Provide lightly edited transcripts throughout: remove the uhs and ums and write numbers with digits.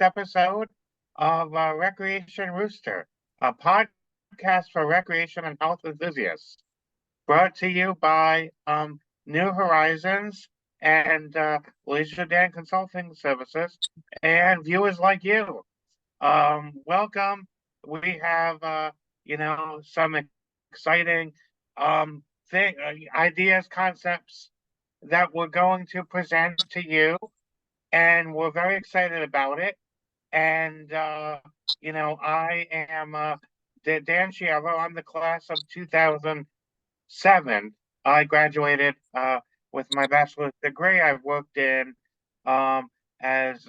first episode of Recreation Rooster, a podcast for recreation and health enthusiasts, brought to you by New Horizons and Leisure Dan Consulting Services and viewers like you. Welcome. We have, some exciting ideas, concepts that we're going to present to you, and we're very excited about it. And I am Dan Myisha. I'm the class of 2007. I graduated with my bachelor's degree. I've worked in as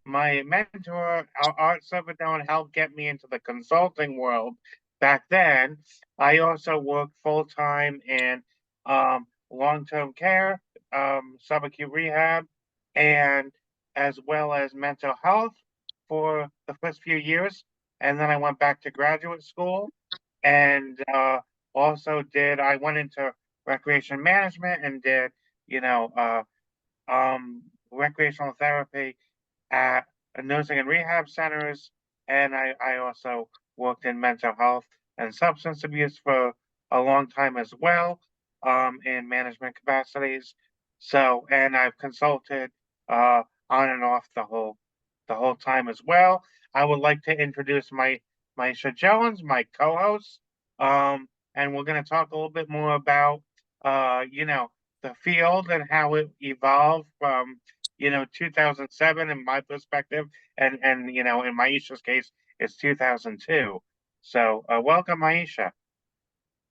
my mentor, Art Silverdone, helped get me into the consulting world back then. I also worked full time in long-term care, subacute rehab, and as well as mental health for the first few years. And then I went back to graduate school and I went into recreation management and did, recreational therapy at nursing and rehab centers. And I also worked in mental health and substance abuse for a long time as well, in management capacities. So, and I've consulted on and off the whole time as well. I would like to introduce Myisha Jones, my co-host, and we're going to talk a little bit more about the field and how it evolved from 2007 in my perspective, and in Myisha's case, it's 2002. So, welcome, Myisha.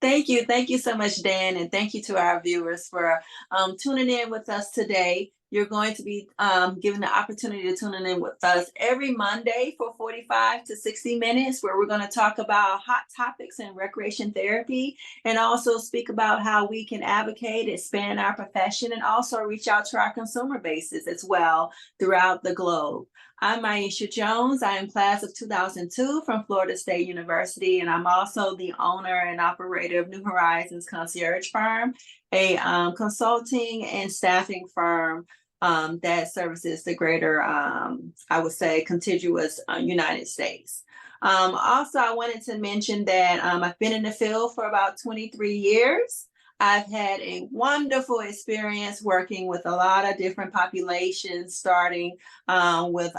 Thank you. Thank you so much, Dan. And thank you to our viewers for tuning in with us today. You're going to be given the opportunity to tune in with us every Monday for 45 to 60 minutes, where we're going to talk about hot topics in recreation therapy and also speak about how we can advocate, expand our profession, and also reach out to our consumer bases as well throughout the globe. I'm Myisha Jones. I am class of 2002 from Florida State University, and I'm also the owner and operator of New Horizons Concierge Firm, a consulting and staffing firm that services the greater, I would say, contiguous United States. Also, I wanted to mention that I've been in the field for about 23 years. I've had a wonderful experience working with a lot of different populations, starting with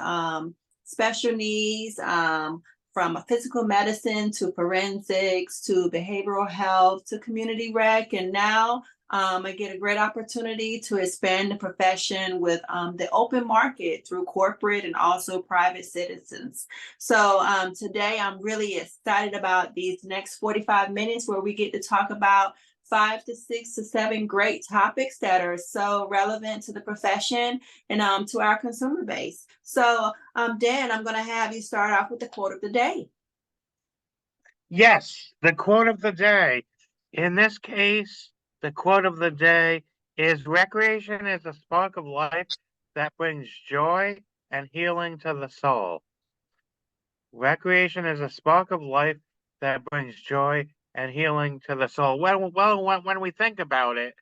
special needs, from physical medicine to forensics to behavioral health to community rec. And now I get a great opportunity to expand the profession with the open market through corporate and also private citizens. So today I'm really excited about these next 45 minutes where we get to talk about 5 to 6 to 7 great topics that are so relevant to the profession and to our consumer base. So Dan, I'm going to have you start off with the quote of the day. Yes, the quote of the day. In this case, the quote of the day is: recreation is a spark of life that brings joy and healing to the soul. Recreation is a spark of life that brings joy and healing to the soul. When we think about it,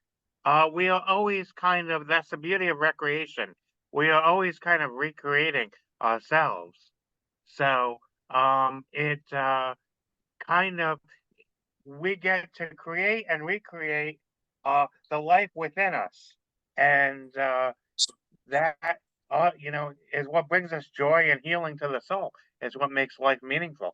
we are always that's the beauty of recreation. We are always kind of recreating ourselves. So it we get to create and recreate the life within us. And that, is what brings us joy and healing to the soul. It's what makes life meaningful.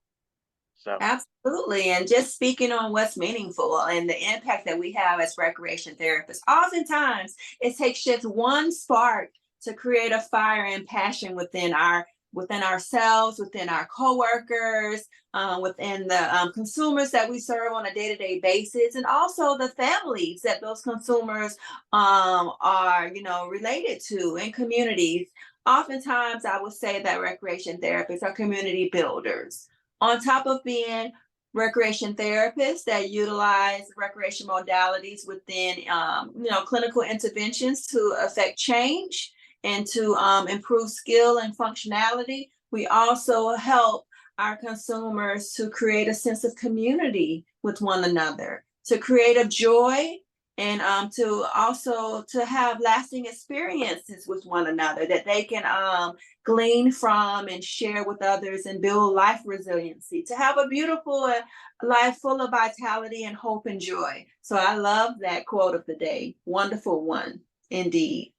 So Absolutely. And just speaking on what's meaningful and the impact that we have as recreation therapists, oftentimes it takes just one spark to create a fire and passion within ourselves, within our coworkers, within the consumers that we serve on a day-to-day basis, and also the families that those consumers are, related to in communities. Oftentimes, I would say that recreation therapists are community builders. On top of being recreation therapists that utilize recreation modalities within, clinical interventions to affect change and to improve skill and functionality, we also help our consumers to create a sense of community with one another, to create a joy and to also to have lasting experiences with one another that they can glean from and share with others and build life resiliency, to have a beautiful life full of vitality and hope and joy. So I love that quote of the day. Wonderful one, indeed.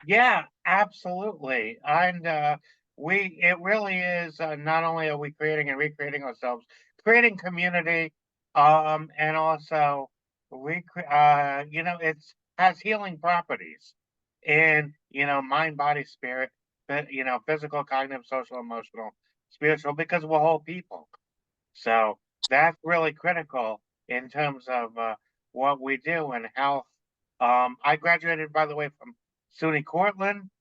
Yeah, absolutely. And it really is, not only are we creating and recreating ourselves, creating community, and also it's has healing properties in, mind, body, spirit, but physical, cognitive, social, emotional, spiritual, because we're whole people. So that's really critical in terms of what we do and health. I graduated, by the way, from SUNY Cortland,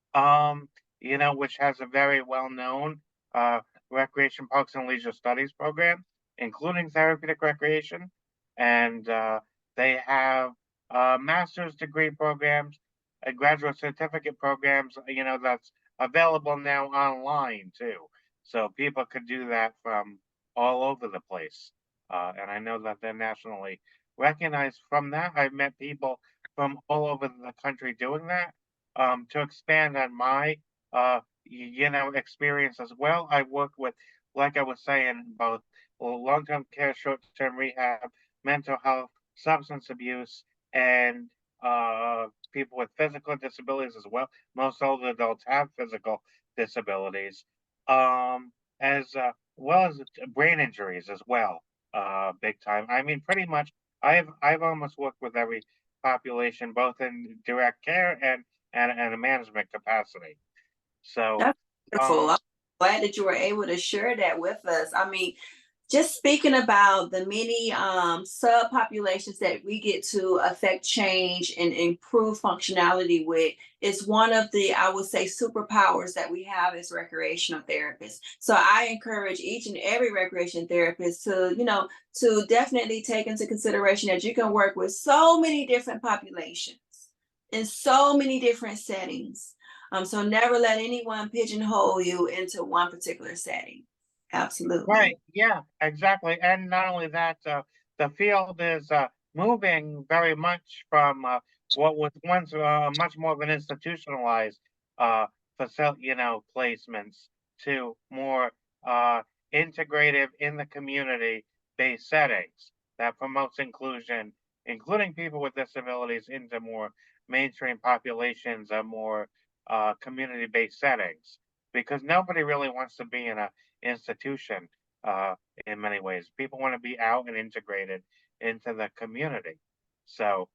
which has a very well-known uh, recreation, parks, and leisure studies program, including therapeutic recreation. And they have master's degree programs, graduate certificate programs, that's available now online too. So people could do that from all over the place. And I know that they're nationally recognized. From that, I've met people from all over the country doing that. To expand on my, experience as well, I work with, like I was saying, both long-term care, short-term rehab, mental health, substance abuse, and people with physical disabilities as well. Most older adults have physical disabilities. As well as brain injuries as well, big time. I mean, pretty much, I've almost worked with every population, both in direct care and a management capacity. So, That's wonderful. um, I'm glad that you were able to share that with us. I mean, just speaking about the many subpopulations that we get to affect change and improve functionality with is one of the, I would say, superpowers that we have as recreational therapists. So I encourage each and every recreation therapist to, to definitely take into consideration that you can work with so many different populations in so many different settings. So never let anyone pigeonhole you into one particular setting. Absolutely. right, yeah, exactly. And not only that, the field is moving very much from what was once much more of an institutionalized facility, placements to more uh, integrative in the community based settings that promotes inclusion, including people with disabilities, into more mainstream populations and more community based settings. Because nobody really wants to be in a institution uh, in many ways. People want to be out and integrated into the community. So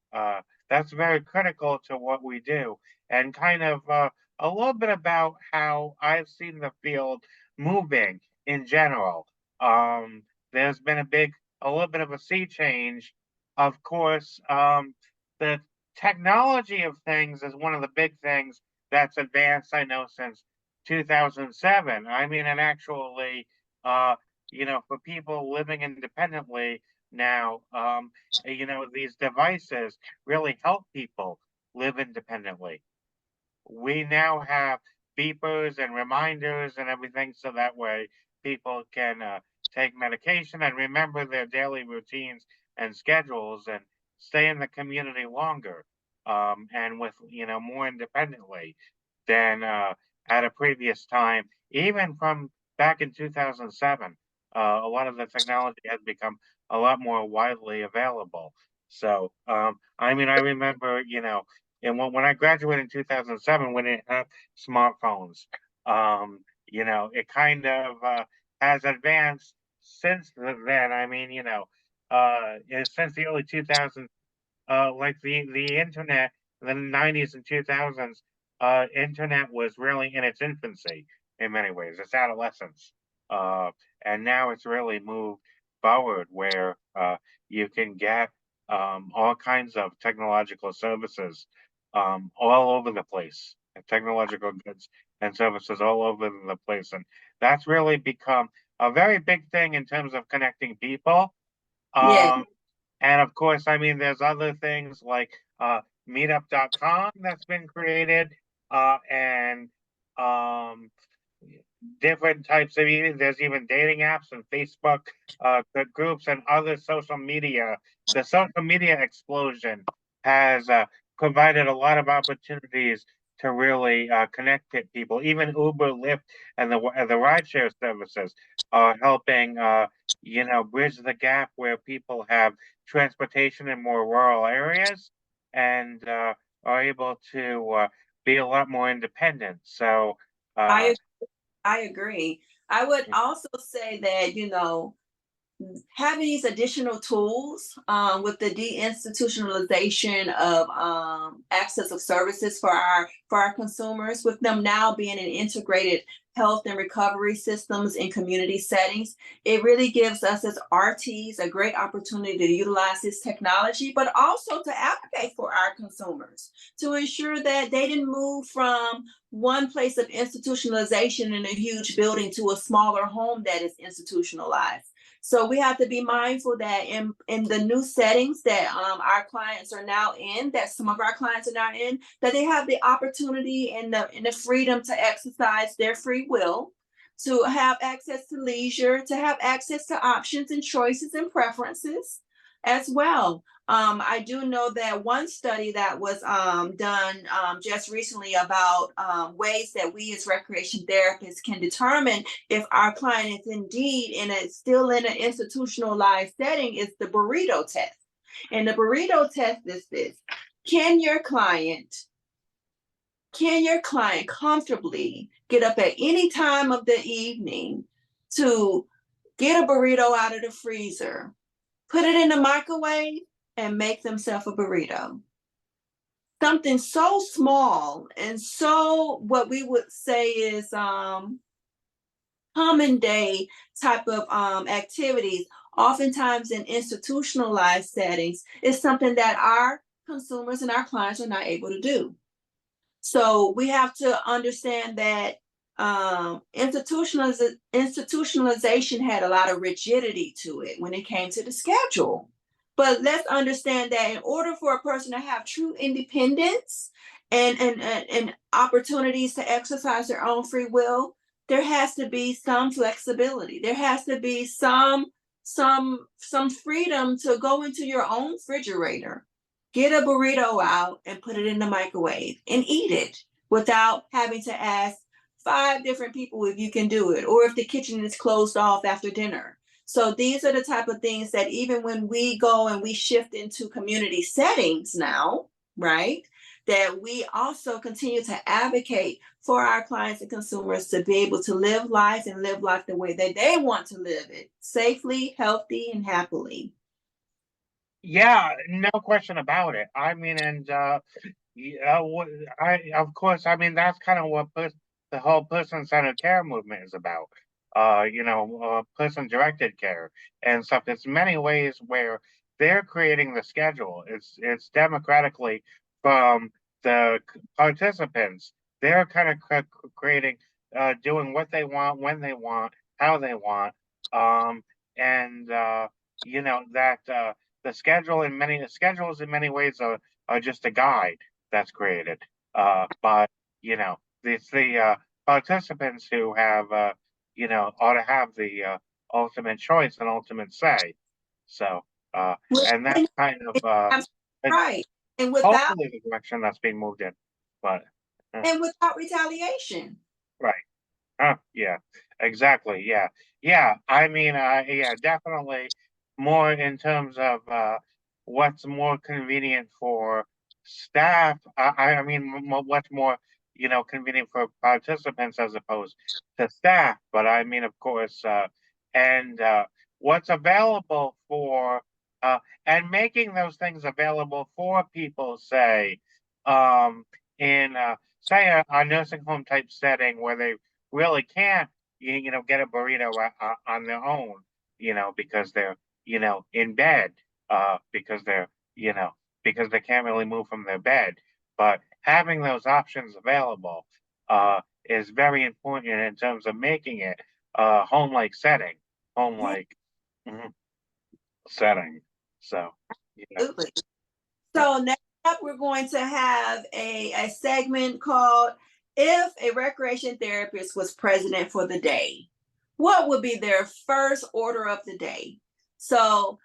that's very critical to what we do. And kind of a little bit about how I've seen the field moving in general. Um, there's been a little bit of a sea change. Of course, the technology of things is one of the big things that's advanced, I know, since 2007. I mean, and actually, uh, for people living independently now, these devices really help people live independently. We now have beepers and reminders and everything, so that way people can take medication and remember their daily routines and schedules and stay in the community longer, and with more independently than at a previous time. Even from back in 2007, a lot of the technology has become a lot more widely available. So, I mean, I remember, and when I graduated in 2007, when it had smartphones, it kind of has advanced since then. I mean, since the early 2000s, like the internet, the 90s and 2000s, internet was really in its infancy in many ways, its adolescence, uh, and now it's really moved forward where you can get all kinds of technological services all over the place, technological goods and services all over the place, and that's really become a very big thing in terms of connecting people. Yeah. Um, and of course, I mean, there's other things like meetup.com that's been created, and um, different types of even there's even dating apps and Facebook groups and other social media. The social media explosion has provided a lot of opportunities to really connect with people. Even Uber, Lyft, and the rideshare services are helping bridge the gap where people have transportation in more rural areas and are able to be a lot more independent. So uh, I I agree. I would also say that, having these additional tools with the deinstitutionalization of access of services for our consumers, with them now being in integrated health and recovery systems in community settings, it really gives us as RTs a great opportunity to utilize this technology, but also to advocate for our consumers to ensure that they didn't move from one place of institutionalization in a huge building to a smaller home that is institutionalized. So we have to be mindful that in the new settings that our clients are now in, that some of our clients are now in, that they have the opportunity and the freedom to exercise their free will, to have access to leisure, to have access to options and choices and preferences as well. I do know that one study that was done just recently about ways that we as recreation therapists can determine if our client is indeed still in an institutionalized setting is the burrito test. And the burrito test is this: can your client comfortably get up at any time of the evening to get a burrito out of the freezer, put it in the microwave, and make themselves a burrito? Something so small and so what we would say is common day type of activities, oftentimes in institutionalized settings, is something that our consumers and our clients are not able to do. So we have to understand that institutionalization had a lot of rigidity to it when it came to the schedule. But let's understand that in order for a person to have true independence and opportunities to exercise their own free will, there has to be some flexibility. There has to be some freedom to go into your own refrigerator, get a burrito out and put it in the microwave and eat it without having to ask 5 different people if you can do it or if the kitchen is closed off after dinner. So these are the type of things that even when we go and we shift into community settings now, right, that we also continue to advocate for our clients and consumers to be able to live life and live life the way that they want to live it, safely, healthy, and happily. Yeah, no question about it. I mean, and yeah, of course, I mean that's kind of what the whole person-centered care movement is about. Person-directed care and stuff. There's many ways where they're creating the schedule. It's democratically from the participants. They're kind of creating, doing what they want, when they want, how they want, um, and that. The schedules in many ways are just a guide that's created. But it's the participants who have ought to have the ultimate choice and ultimate say. So and that's kind of Right. And hopefully the direction that's being moved in. But without retaliation. right. Yeah, exactly. Yeah. Yeah. I mean, yeah, definitely more in terms of what's more convenient for staff. I mean, what's more, convenient for participants as opposed to staff. But I mean, of course, and what's available for, and making those things available for people, say, um, in, say, a nursing home type setting where they really can't get a burrito on their own because they're in bed because they're because they can't really move from their bed, but having those options available is very important in terms of making it a home like setting, home like mhm, setting. So Absolutely. yeah. So next up, we're going to have a segment called if a recreation therapist was president for the day, what would be their first order of the day? So,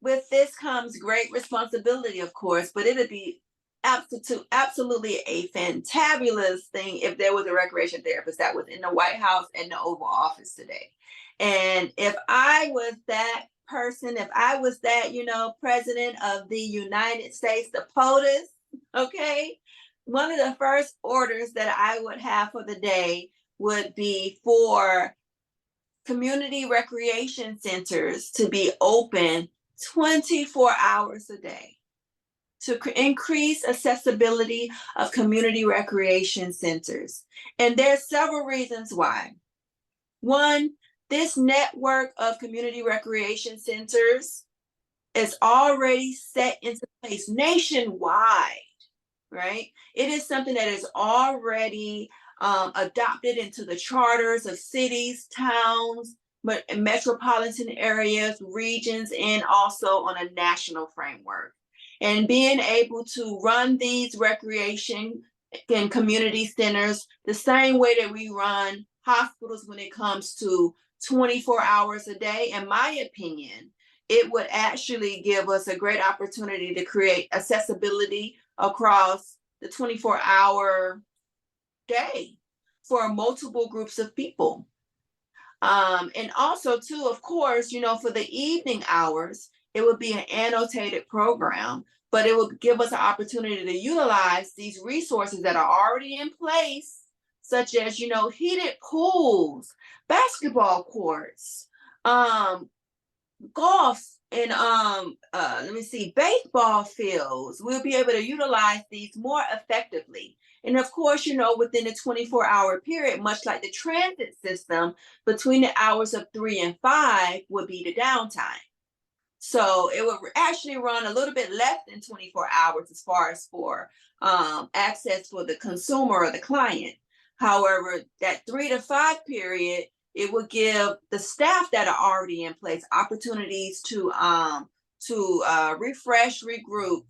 with this comes great responsibility, of course, but it would be absolutely a fantabulous thing if there was a recreation therapist that was in the White House and the Oval Office today. And if I was that person, if I was that, president of the United States, the POTUS, okay, one of the first orders that I would have for the day would be for community recreation centers to be open 24 hours a day to increase accessibility of community recreation centers. And there's several reasons why. One, this network of community recreation centers is already set into place nationwide, right? It is something that is already adopted into the charters of cities, towns, metropolitan areas, regions, and also on a national framework. And being able to run these recreation and community centers the same way that we run hospitals when it comes to 24 hours a day, in my opinion, it would actually give us a great opportunity to create accessibility across the 24-hour day for multiple groups of people. And also, too, of course, for the evening hours, it would be an annotated program, but it would give us an opportunity to utilize these resources that are already in place, such as, heated pools, basketball courts, golf, and baseball fields. We'll be able to utilize these more effectively. And of course, within the 24-hour period, much like the transit system, between the hours of 3 and 5 would be the downtime. So it would actually run a little bit less than 24 hours as far as for access for the consumer or the client. However, that 3 to 5 period, it would give the staff that are already in place opportunities to refresh, regroup,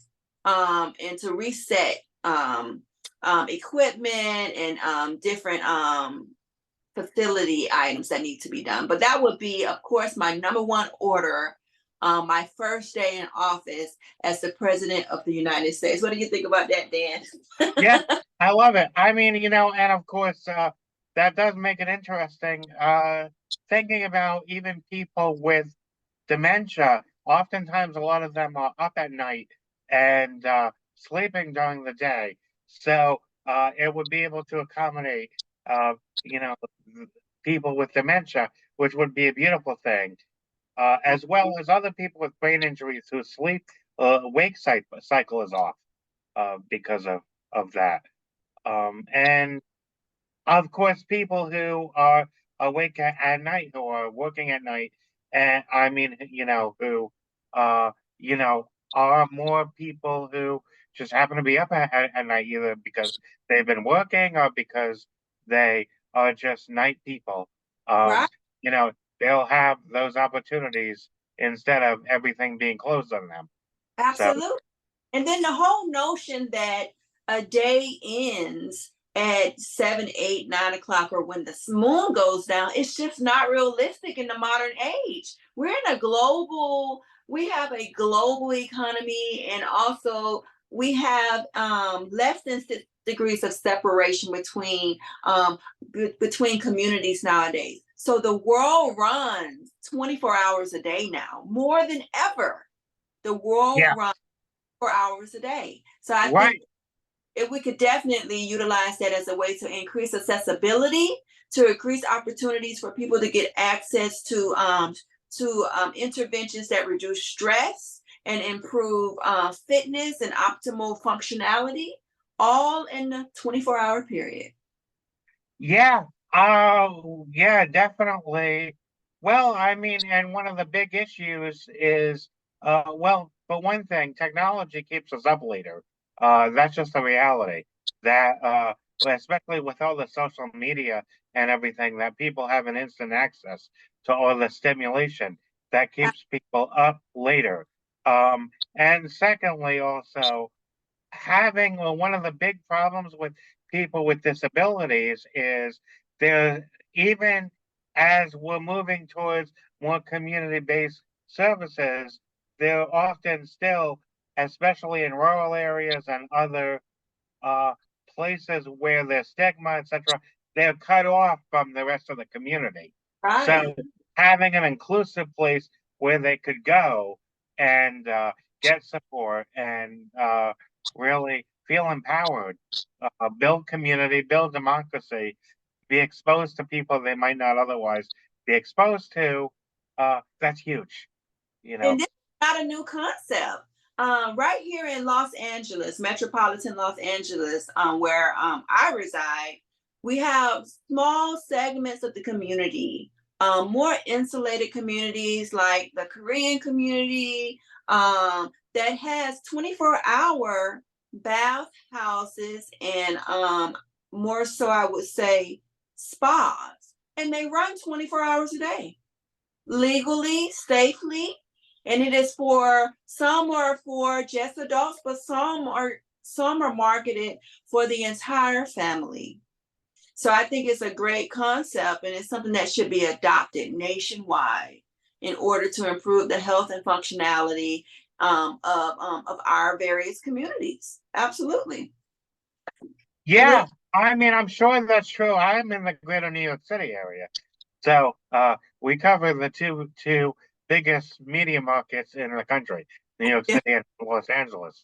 and to reset equipment and different facility items that need to be done. But that would be, of course, my number one order, my first day in office as the president of the United States. What do you think about that, Dan? Yeah, I love it. I mean, and of course, that does make it interesting. Thinking about even people with dementia, oftentimes a lot of them are up at night and sleeping during the day. So it would be able to accommodate, you know, people with dementia, which would be a beautiful thing, as well as other people with brain injuries whose sleep wake cycle is off because of that. And of course, people who are awake at night, who are working at night, and I mean, who, are more people who just happen to be up at night, either because they've been working or because they are just night people. Right. You know, they'll have those opportunities instead of everything being closed on them. So, Absolutely. And then the whole notion that a day ends at 7, 8, 9 o'clock, or when the moon goes down, it's just not realistic in the modern age. We have a global economy, and also we have less than 6 degrees of separation between communities nowadays. So the world runs 24 hours a day now, more than ever. The world yeah, runs 4 hours a day. So I right. think if we could definitely utilize that as a way to increase accessibility, to increase opportunities for people to get access to interventions that reduce stress and improve fitness and optimal functionality, all in the 24-hour period. Yeah, yeah, definitely. Well, I mean, and one of the big issues is, well, for one thing, technology keeps us up later. That's just the reality. That, especially with all the social media and everything, that people have an instant access to all the stimulation that keeps people up later. And secondly, also, having one of the big problems with people with disabilities is there, even as we're moving towards more community-based services, there are often still, especially in rural areas and other uh, places where there's stigma, etc., they're cut off from the rest of the community. Right. So having an inclusive place where they could go and get support and really feel empowered, build community, build democracy, be exposed to people they might not otherwise be exposed to, that's huge, you know. And this is not a new concept. Right here in Los Angeles, metropolitan Los Angeles, where I reside, we have small segments of the community, more insulated communities like the Korean community, that has 24-hour bath houses and more so, I would say, spas. And they run 24 hours a day, legally, safely, and it is for some are for just adults, but some are marketed for the entire family. So I think it's a great concept, and it's something that should be adopted nationwide in order to improve the health and functionality of our various communities. Absolutely. And Yeah, I mean, I'm sure that's true. I'm in the greater New York City area. So we cover the two biggest media markets in the country, New York yeah, City and Los Angeles.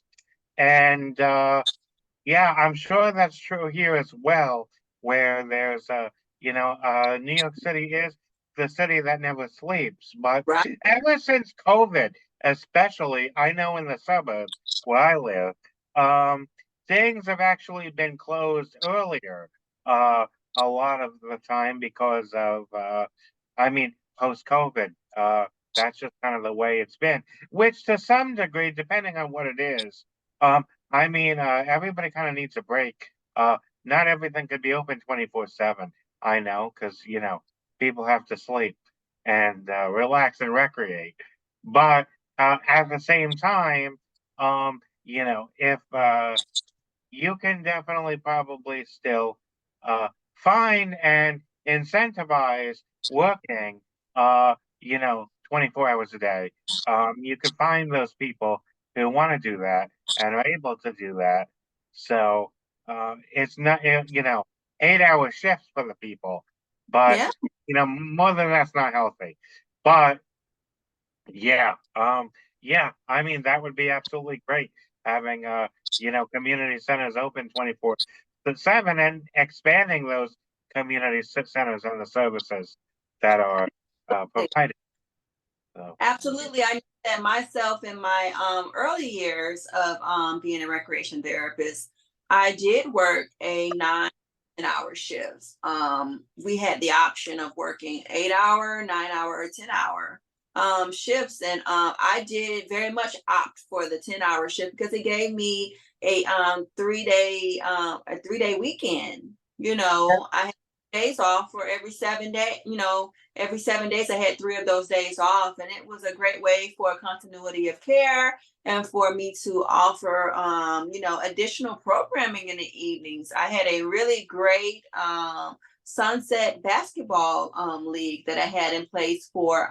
And yeah, I'm sure that's true here as well, where there's New York City is the city that never sleeps. But right. ever since COVID, especially, I know in the suburbs where I live, um, things have actually been closed earlier, uh, a lot of the time because of, I mean, post-COVID. That's just kind of the way it's been, which to some degree, depending on what it is, um, I mean, everybody kind of needs a break. Not everything could be open 24/7. I know, because people have to sleep and relax and recreate. But at the same time, if you can definitely probably still find and incentivize working, 24 hours a day. You can find those people who want to do that and are able to do that. So it's not, 8-hour shifts for the people, but, Yeah. more than that's not healthy. But yeah, yeah, I mean, that would be absolutely great having, community centers open 24/7 and expanding those community centers and the services that are provided. So, Absolutely. I know that myself in my early years of being a recreation therapist, I did work a 9 hour shifts. We had the option of working 8 hour, 9 hour, or 10 hour shifts. And I did very much opt for the 10 hour shift because it gave me a 3 day weekend. I had days off for every 7 day, every 7 days I had 3 of those days off, and it was a great way for continuity of care and for me to offer additional programming in the evenings. I had a really great sunset basketball league that I had in place for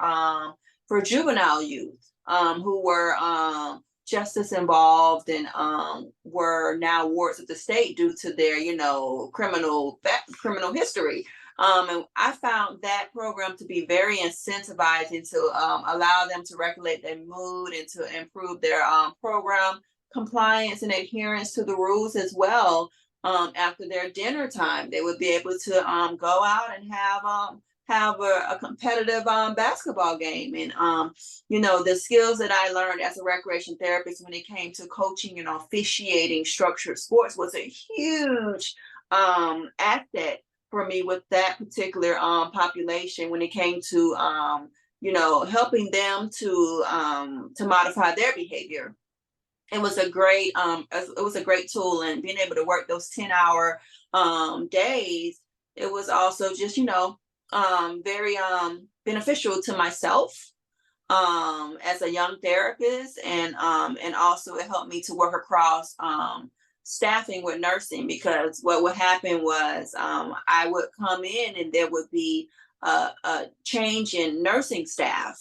juvenile youth who were justice involved and were now wards of the state due to their criminal history. And I found that program to be very incentivizing to allow them to regulate their mood and to improve their program compliance and adherence to the rules as well. After their dinner time, they would be able to go out and have a competitive basketball game. And the skills that I learned as a recreation therapist when it came to coaching and officiating structured sports was a huge asset for me with that particular population when it came to helping them to modify their behavior. It was a great tool, and being able to work those 10-hour days, it was also just very beneficial to myself as a young therapist, and also it helped me to work across staffing with nursing, because what would happen was I would come in and there would be a change in nursing staff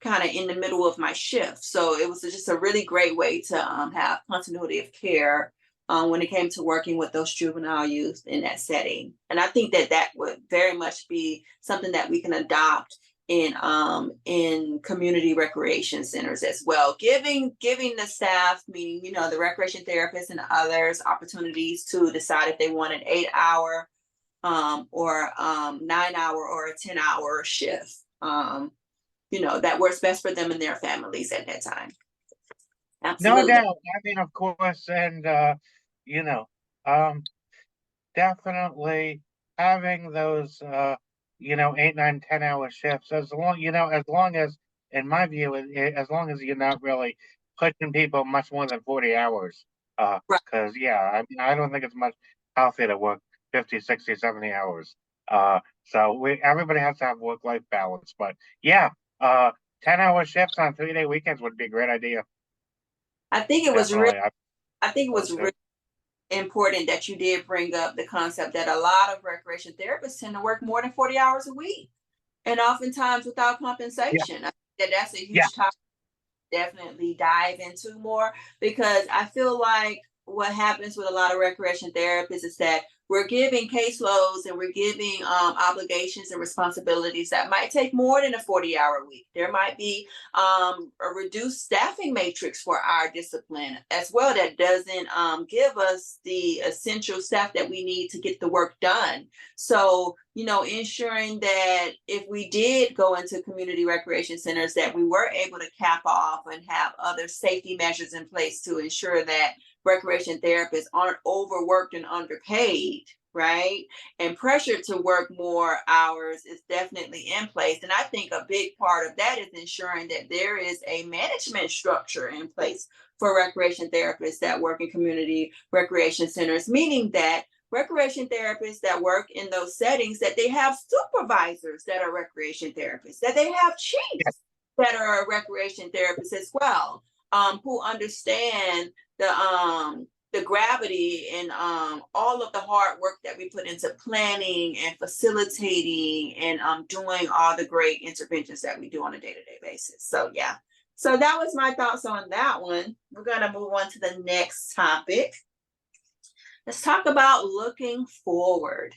kind of in the middle of my shift. So it was just a really great way to have continuity of care when it came to working with those juvenile youth in that setting. And I think that that would very much be something that we can adopt in community recreation centers as well, giving the staff, meaning the recreation therapists and others, opportunities to decide if they want an 8 hour or 9 hour or a 10 hour shift, that works best for them and their families at that time. No Absolutely. doubt. I mean, of course, and you know, um, definitely having those 8, 9, 10 hour shifts, as long as, in my view, as long as you're not really pushing people much more than 40 hours. Right. Because I mean, I don't think it's much healthier to work 50, 60, 70 hours. So everybody has to have work-life balance. But yeah, uh 10-hour shifts on 3-day weekends would be a great idea. I think it was really, Definitely. I think it was really important that you did bring up the concept that a lot of recreation therapists tend to work more than 40 hours a week, and oftentimes without Yeah, compensation. I think that that's a yeah, huge topic definitely dive into more, because I feel like what happens with a lot of recreation therapists is that we're giving caseloads and we're giving obligations and responsibilities that might take more than a 40-hour week. There might be a reduced staffing matrix for our discipline as well that doesn't give us the essential staff that we need to get the work done. So, ensuring that if we did go into community recreation centers, that we were able to cap off and have other safety measures in place to ensure that recreation therapists aren't overworked and underpaid, right? And pressured to work more hours is definitely in place. And I think a big part of that is ensuring that there is a management structure in place for recreation therapists that work in community recreation centers, meaning that recreation therapists that work in those settings, that they have supervisors that are recreation therapists, that they have yeah. chiefs that are recreation therapists as well, who understand the gravity and all of the hard work that we put into planning and facilitating and doing all the great interventions that we do on a day-to-day basis. So yeah, so that was my thoughts on that one. We're going to move on to the next topic. Let's talk about looking forward.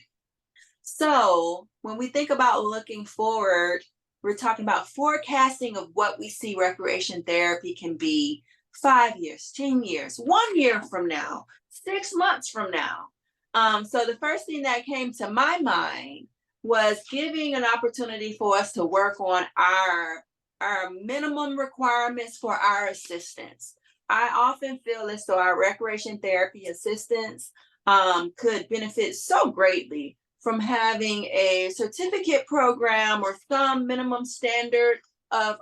So, when we think about looking forward, we're talking about forecasting of what we see recreation therapy can be 5 years, 10 years, 1 year from now, 6 months from now. So, the first thing that came to my mind was giving an opportunity for us to work on our minimum requirements for our assistants. I often feel as though our recreation therapy assistants could benefit so greatly from having a certificate program or some minimum standard of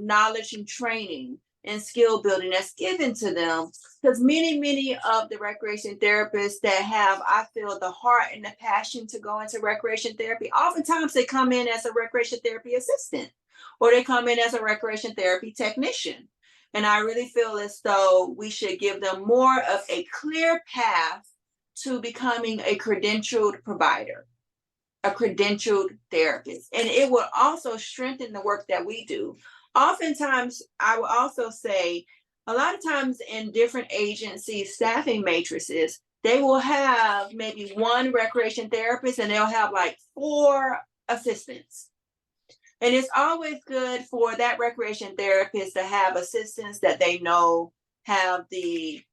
knowledge and training and skill building that's given to them. Because many of the recreation therapists that have, I feel, the heart and the passion to go into recreation therapy, oftentimes they come in as a recreation therapy assistant or they come in as a recreation therapy technician. And I really feel as though we should give them more of a clear path to becoming a credentialed provider, a credentialed therapist. And it will also strengthen the work that we do. Oftentimes, I will also say, a lot of times in different agencies, staffing matrices, they will have maybe one recreation therapist and they'll have like 4 assistants. And it's always good for that recreation therapist to have assistants that they know have the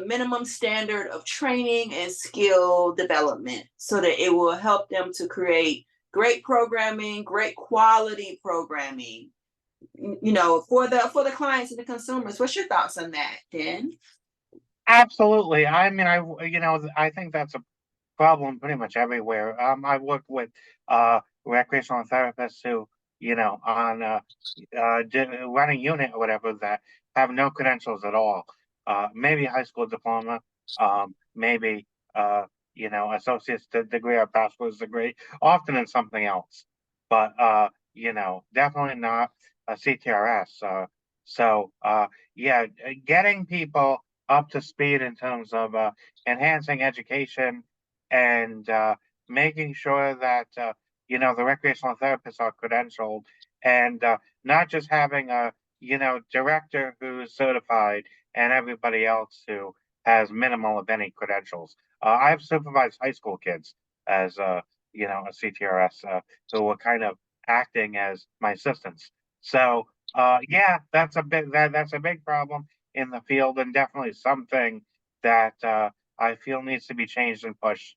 minimum standard of training and skill development so that it will help them to create great programming, great quality programming, for the clients and the consumers. What's your thoughts on that, Dan? Absolutely. I mean, I think that's a problem pretty much everywhere. I've worked with recreational therapists who, on run a unit or whatever that have no credentials at all. Maybe a high school diploma, maybe associate's degree or bachelor's degree, often in something else. But definitely not a CTRS. So yeah, getting people up to speed in terms of enhancing education and making sure that the recreational therapists are credentialed and not just having a director who's certified and everybody else who has minimal of any credentials. I've supervised high school kids as a CTRS who were kind of acting as my assistants. So yeah, that's a big problem in the field and definitely something that I feel needs to be changed and pushed.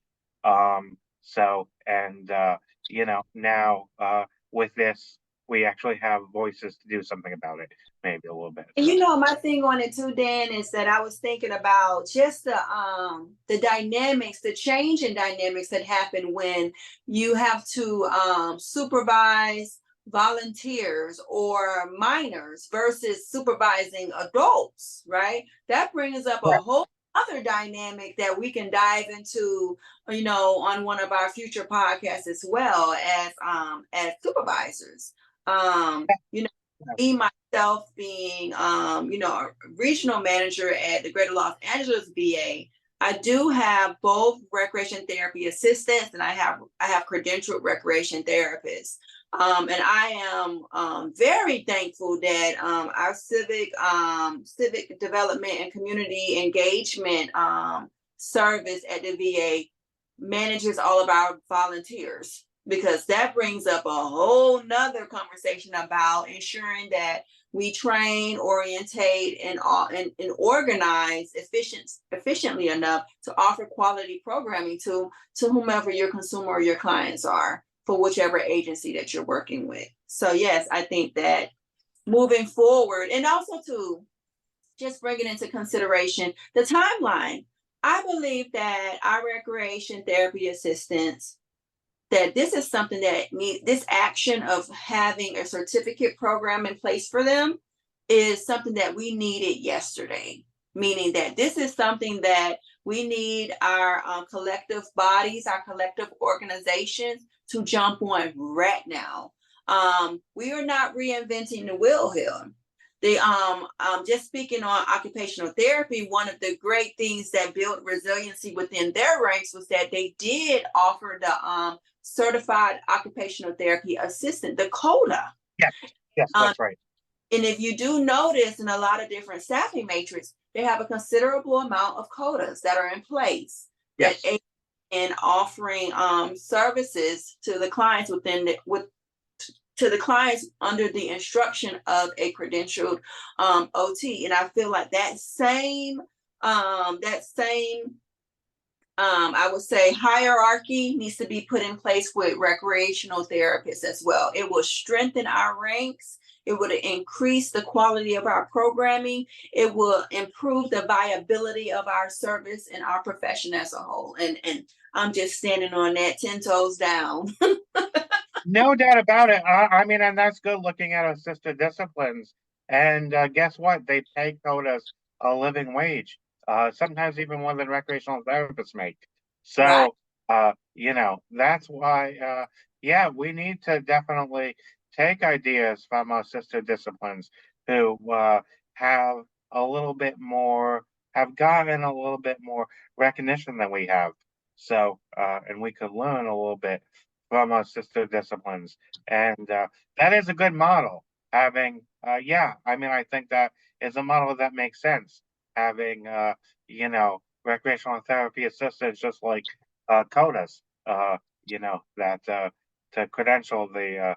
So and now with this we actually have voices to do something about it, maybe a little bit. And So my thing on it too, Dan, is that I was thinking about just the dynamics, the change in dynamics that happen when you have to supervise volunteers or minors versus supervising adults, right? That brings up a yeah, whole other dynamic that we can dive into, on one of our future podcasts as well as supervisors. Me myself being a regional manager at the Greater Los Angeles VA, I do have both recreation therapy assistants and I have credentialed recreation therapists. And I am very thankful that our civic development and community engagement service at the VA manages all of our volunteers, because that brings up a whole nother conversation about ensuring that we train, orientate, and organize efficiently enough to offer quality programming to whomever your consumer or your clients are for whichever agency that you're working with. So yes, I think that moving forward, and also to just bringing into consideration the timeline, I believe that our recreation therapy assistants, that this is something that this action of having a certificate program in place for them is something that we needed yesterday, meaning that this is something that we need our collective bodies, our collective organizations to jump on right now. We are not reinventing the wheel here. Just speaking on occupational therapy, one of the great things that built resiliency within their ranks was that they did offer the certified occupational therapy assistant, the CODA. yes, yes, Um, that's right. and if you do notice in a lot of different staffing matrix, they have a considerable amount of CODAs that are in place that Yes. aid in offering services to the clients to the clients under the instruction of a credentialed OT. And I feel like I would say hierarchy needs to be put in place with recreational therapists as well. It will strengthen our ranks. It would increase the quality of our programming. It will improve the viability of our service and our profession as a whole. And I'm just standing on that 10 toes down. No doubt about it. I mean, and that's good looking at assisted disciplines. And guess what? They pay quotas a living wage, sometimes even more than recreational therapists make. Right. So, that's why, yeah, we need to definitely take ideas from assisted disciplines who have a little bit more, have gotten a little bit more recognition than we have. So, and we could learn a little bit from our sister disciplines. And that is a good model. Having, yeah, I mean, I think that is a model that makes sense. Having, recreational therapy assistants just like CODAs, that to credential the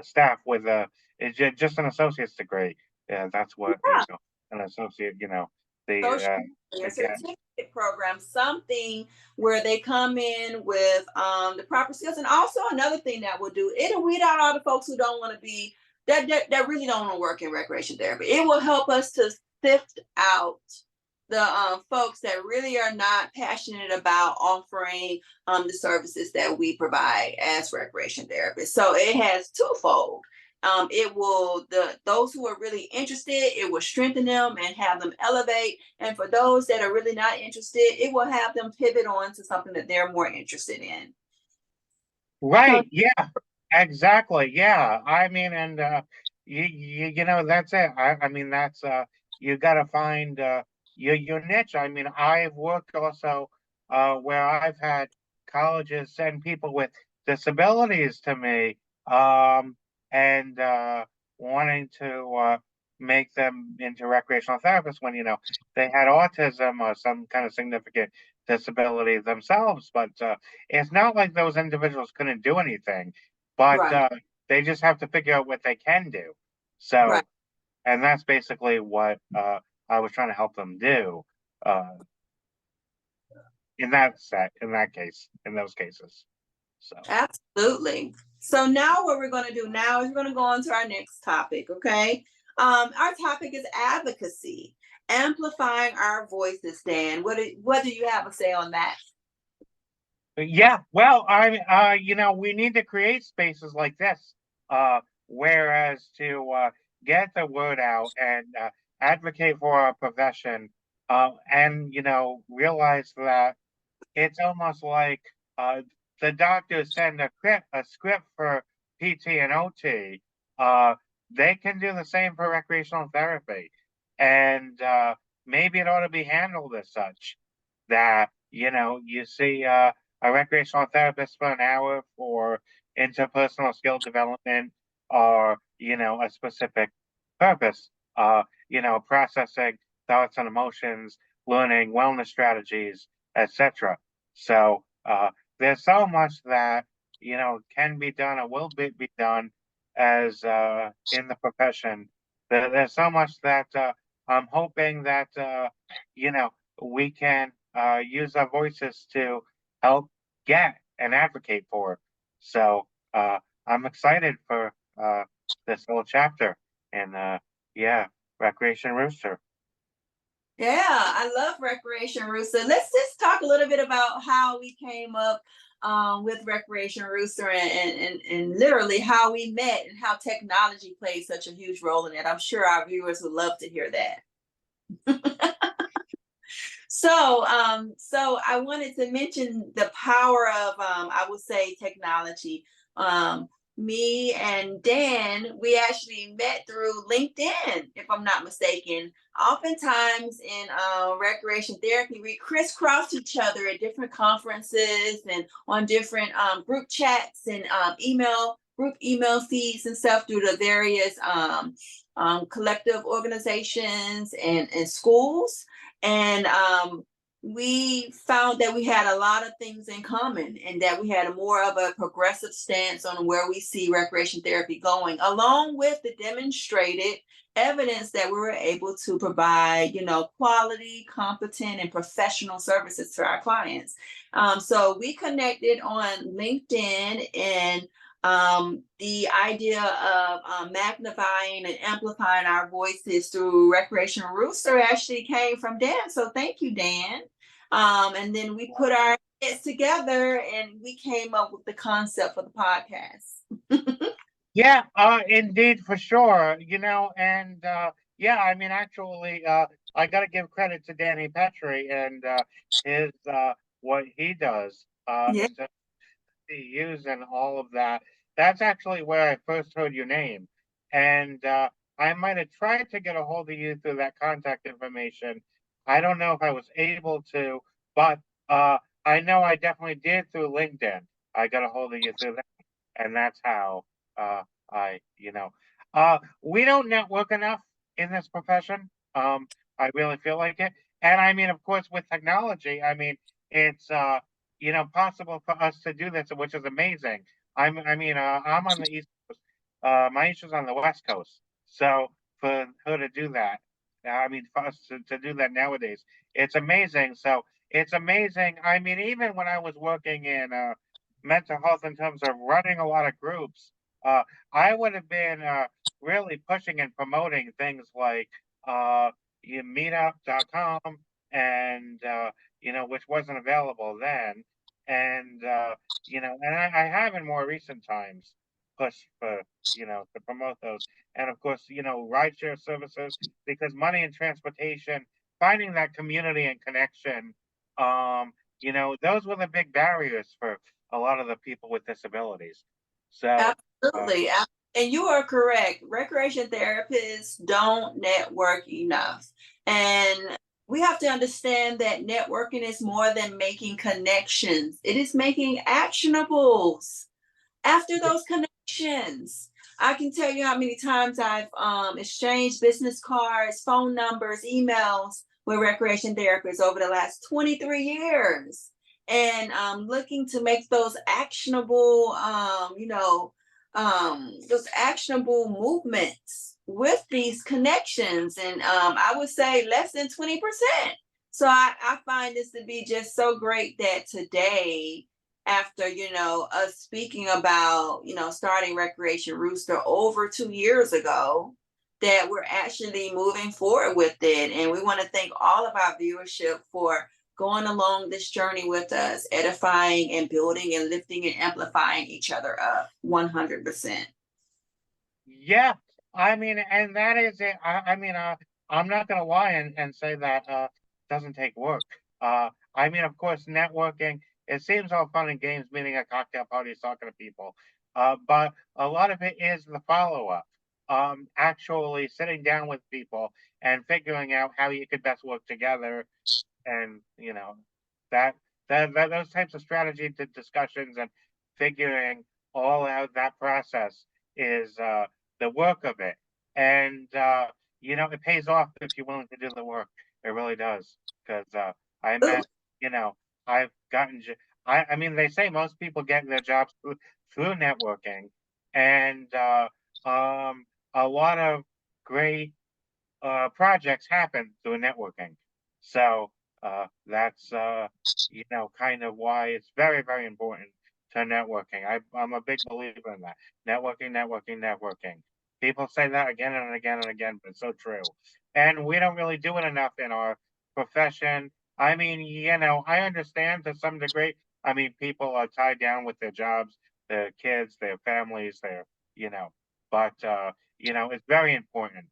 staff with just an associate's degree. Yeah, that's what, an associate, the, Social media again, certificate program, something where they come in with the proper skills. And also another thing that will do, it'll weed out all the folks who don't want to be that really don't want to work in recreation therapy. It will help us to sift out the folks that really are not passionate about offering the services that we provide as recreation therapists. So it has twofold. It will those who are really interested, it will strengthen them and have them elevate. And for those that are really not interested, it will have them pivot on to something that they're more interested in. So right. Yeah, exactly. Yeah. I mean, and that's it. I mean, that's you got to find your niche. I mean, I've worked also where I've had colleges send people with disabilities to me, and wanting to make them into recreational therapists when they had autism or some kind of significant disability themselves. But it's not like those individuals couldn't do anything, but Right, they just have to figure out what they can do. right. So, and that's basically what I was trying to help them do uh, in those cases. So, Absolutely. So now what we're going to do now is we're going to go on to our next topic, okay? Our topic is advocacy, amplifying our voices. Dan, what do you have to say on that? yeah, well, we need to create spaces like this, whereas to get the word out and advocate for our profession, and realize that it's almost like uh, the doctors send a script for PT and OT. Uh, they can do the same for recreational therapy, and maybe it ought to be handled as such that you see a recreational therapist for an hour for interpersonal skill development or a specific purpose. Processing thoughts and emotions, learning wellness strategies, etc. So there's so much that can be done or will be done as in the profession. There's so much that I'm hoping that you know we can use our voices to help get and advocate for. So I'm excited for this whole chapter and yeah, Recreation Rooster. Yeah, I love Recreation Rooster. Let's just talk a little bit about how we came up with Recreation Rooster and literally how we met and how technology plays such a huge role in it. I'm sure our viewers would love to hear that. So I wanted to mention the power of, I would say, technology. Um, Me and Dan, we actually met through LinkedIn, if I'm not mistaken. Oftentimes in recreation therapy, we crisscross each other at different conferences and on different group chats and group email feeds and stuff through the various collective organizations and schools. And we found that we had a lot of things in common and that we had a more of a progressive stance on where we see recreation therapy going, along with the demonstrated evidence that we were able to provide, quality, competent, and professional services to our clients. So we connected on LinkedIn, and the idea of magnifying and amplifying our voices through Recreational Rooster actually came from Dan. So thank you, Dan. And then we put our heads together and we came up with the concept for the podcast. Yeah, indeed, for sure. And yeah, I mean, actually, I got to give credit to Danny Petrie and his what he does Yeah, in terms of use and all of that. That's actually where I first heard your name, and I might have tried to get a hold of you through that contact information. I don't know if I was able to, but I know I definitely did through LinkedIn. I got a hold of you through that, and that's how uh, we don't network enough in this profession. I really feel like it, and I mean, of course, with technology, I mean, it's possible for us to do this, which is amazing. I'm on the East Coast. Myisha's on the West Coast, so for her to do that, I mean, for us to do that nowadays, it's amazing. So it's amazing. I mean, even when I was working in mental health in terms of running a lot of groups, uh, I would have been really pushing and promoting things like uh, meetup.com and which wasn't available then, and I have in more recent times pushed for to promote those, and of course rideshare services, because money and transportation, finding that community and connection, those were the big barriers for a lot of the people with disabilities. So, absolutely. And you are correct. Recreation therapists don't network enough. And we have to understand that networking is more than making connections. It is making actionables. After those connections, I can tell you how many times I've exchanged business cards, phone numbers, emails with recreation therapists over the last 23 years. And looking to make those actionable, those actionable movements with these connections. And I would say less than 20%. So I find this to be just so great that today, after us speaking about starting Recreation Rooster over 2 years ago, that we're actually moving forward with it. And we want to thank all of our viewership for going along this journey with us, edifying and building and lifting and amplifying each other up 100%. Yeah, I mean, and that is it. I mean, I'm not gonna lie and say that doesn't take work. I mean, of course, networking. It seems all fun and games, meeting at cocktail parties, talking to people. But a lot of it is the follow up. Actually sitting down with people and figuring out how you could best work together, and that those types of strategy discussions and figuring all out that process is the work of it. And it pays off if you're willing to do the work. It really does. Because I Ooh, met, you know, I've gotten. I mean, they say most people get their jobs through networking, and a lot of great projects happen through networking. So that's kind of why it's very, very important to networking. I'm a big believer in that. Networking, networking, networking. People say that again and again and again, but it's so true. And we don't really do it enough in our profession. I mean, I understand to some degree. I mean, people are tied down with their jobs, their kids, their families, you know, but it's very important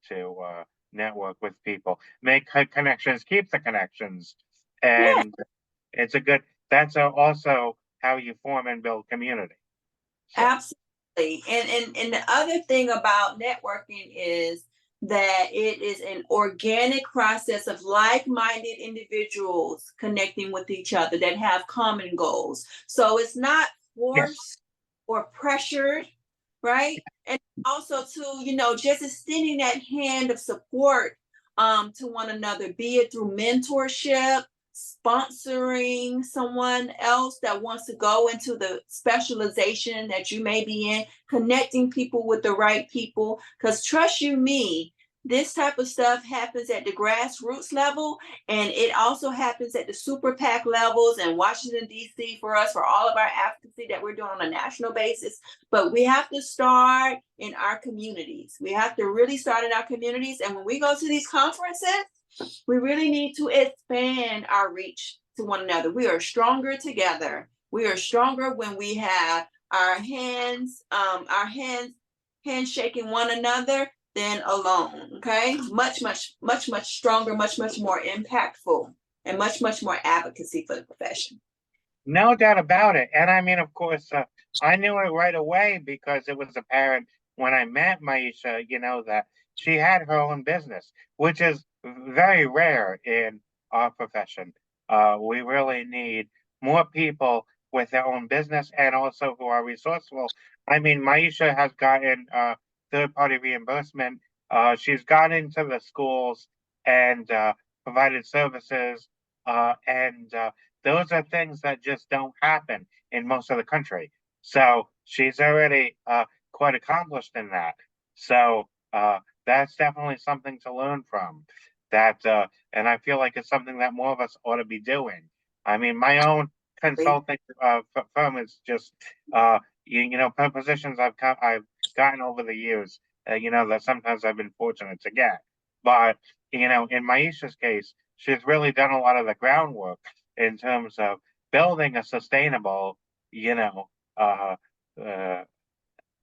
to network with people, make connections, keep the connections, yeah, and it's a good. That's also how you form and build community. So absolutely. And the other thing about networking is that it is an organic process of like-minded individuals connecting with each other that have common goals. So it's not yes, forced or pressured, right? And also to, just extending that hand of support to one another, be it through mentorship, sponsoring someone else that wants to go into the specialization that you may be in, connecting people with the right people. Because trust you me, this type of stuff happens at the grassroots level, and it also happens at the super PAC levels in Washington, D.C. for us, for all of our advocacy that we're doing on a national basis. But we have to start in our communities. We have to really start in our communities. And when we go to these conferences, we really need to expand our reach to one another. We are stronger together. We are stronger when we have our hands handshaking one another than alone. Okay. Much, much, much, much stronger, much, much more impactful, and much, much more advocacy for the profession. no doubt about it. And I mean, of course, I knew it right away because it was apparent when I met Myisha, that she had her own business, which is very rare in our profession. We really need more people with their own business and also who are resourceful. I mean, Myisha has gotten third-party reimbursement. She's gone into the schools and provided services, and those are things that just don't happen in most of the country. So she's already quite accomplished in that. So that's definitely something to learn from. And I feel like it's something that more of us ought to be doing. I mean, my own consulting firm is just, positions I've gotten over the years. That sometimes I've been fortunate to get. But in Myisha's case, she's really done a lot of the groundwork in terms of building a sustainable, you know, uh, uh,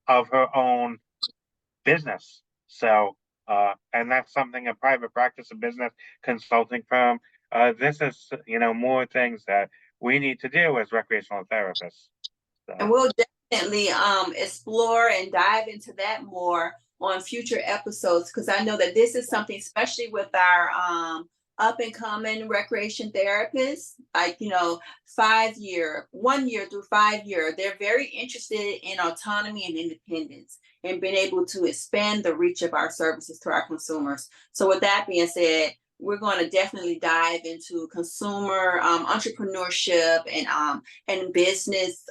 of her own business. So, and that's something a private practice, a business consulting firm. This is, more things that we need to do as recreational therapists. And So, we'll definitely explore and dive into that more on future episodes, because I know that this is something, especially with our up and coming recreation therapists, like, 5 year, 1 year through 5 year. They're very interested in autonomy and independence and being able to expand the reach of our services to our consumers. So, with that being said, we're going to definitely dive into consumer entrepreneurship and business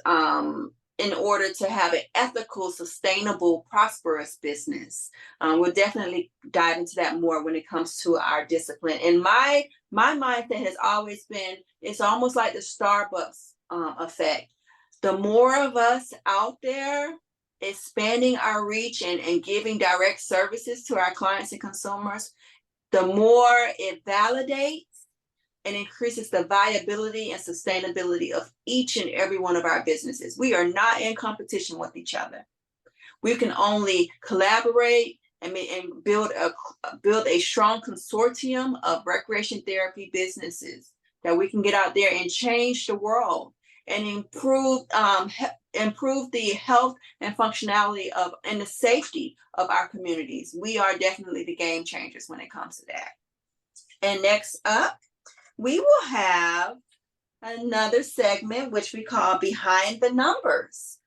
in order to have an ethical, sustainable, prosperous business. We'll definitely dive into that more when it comes to our discipline. And my mindset has always been, it's almost like the Starbucks effect. The more of us out there expanding our reach and giving direct services to our clients and consumers, the more it validates and increases the viability and sustainability of each and every one of our businesses. We are not in competition with each other. We can only collaborate and build a strong consortium of recreation therapy businesses that we can get out there and change the world and improve the health and functionality of and the safety of our communities. We are definitely the game changers when it comes to that. And next up, we will have another segment which we call Behind the Numbers.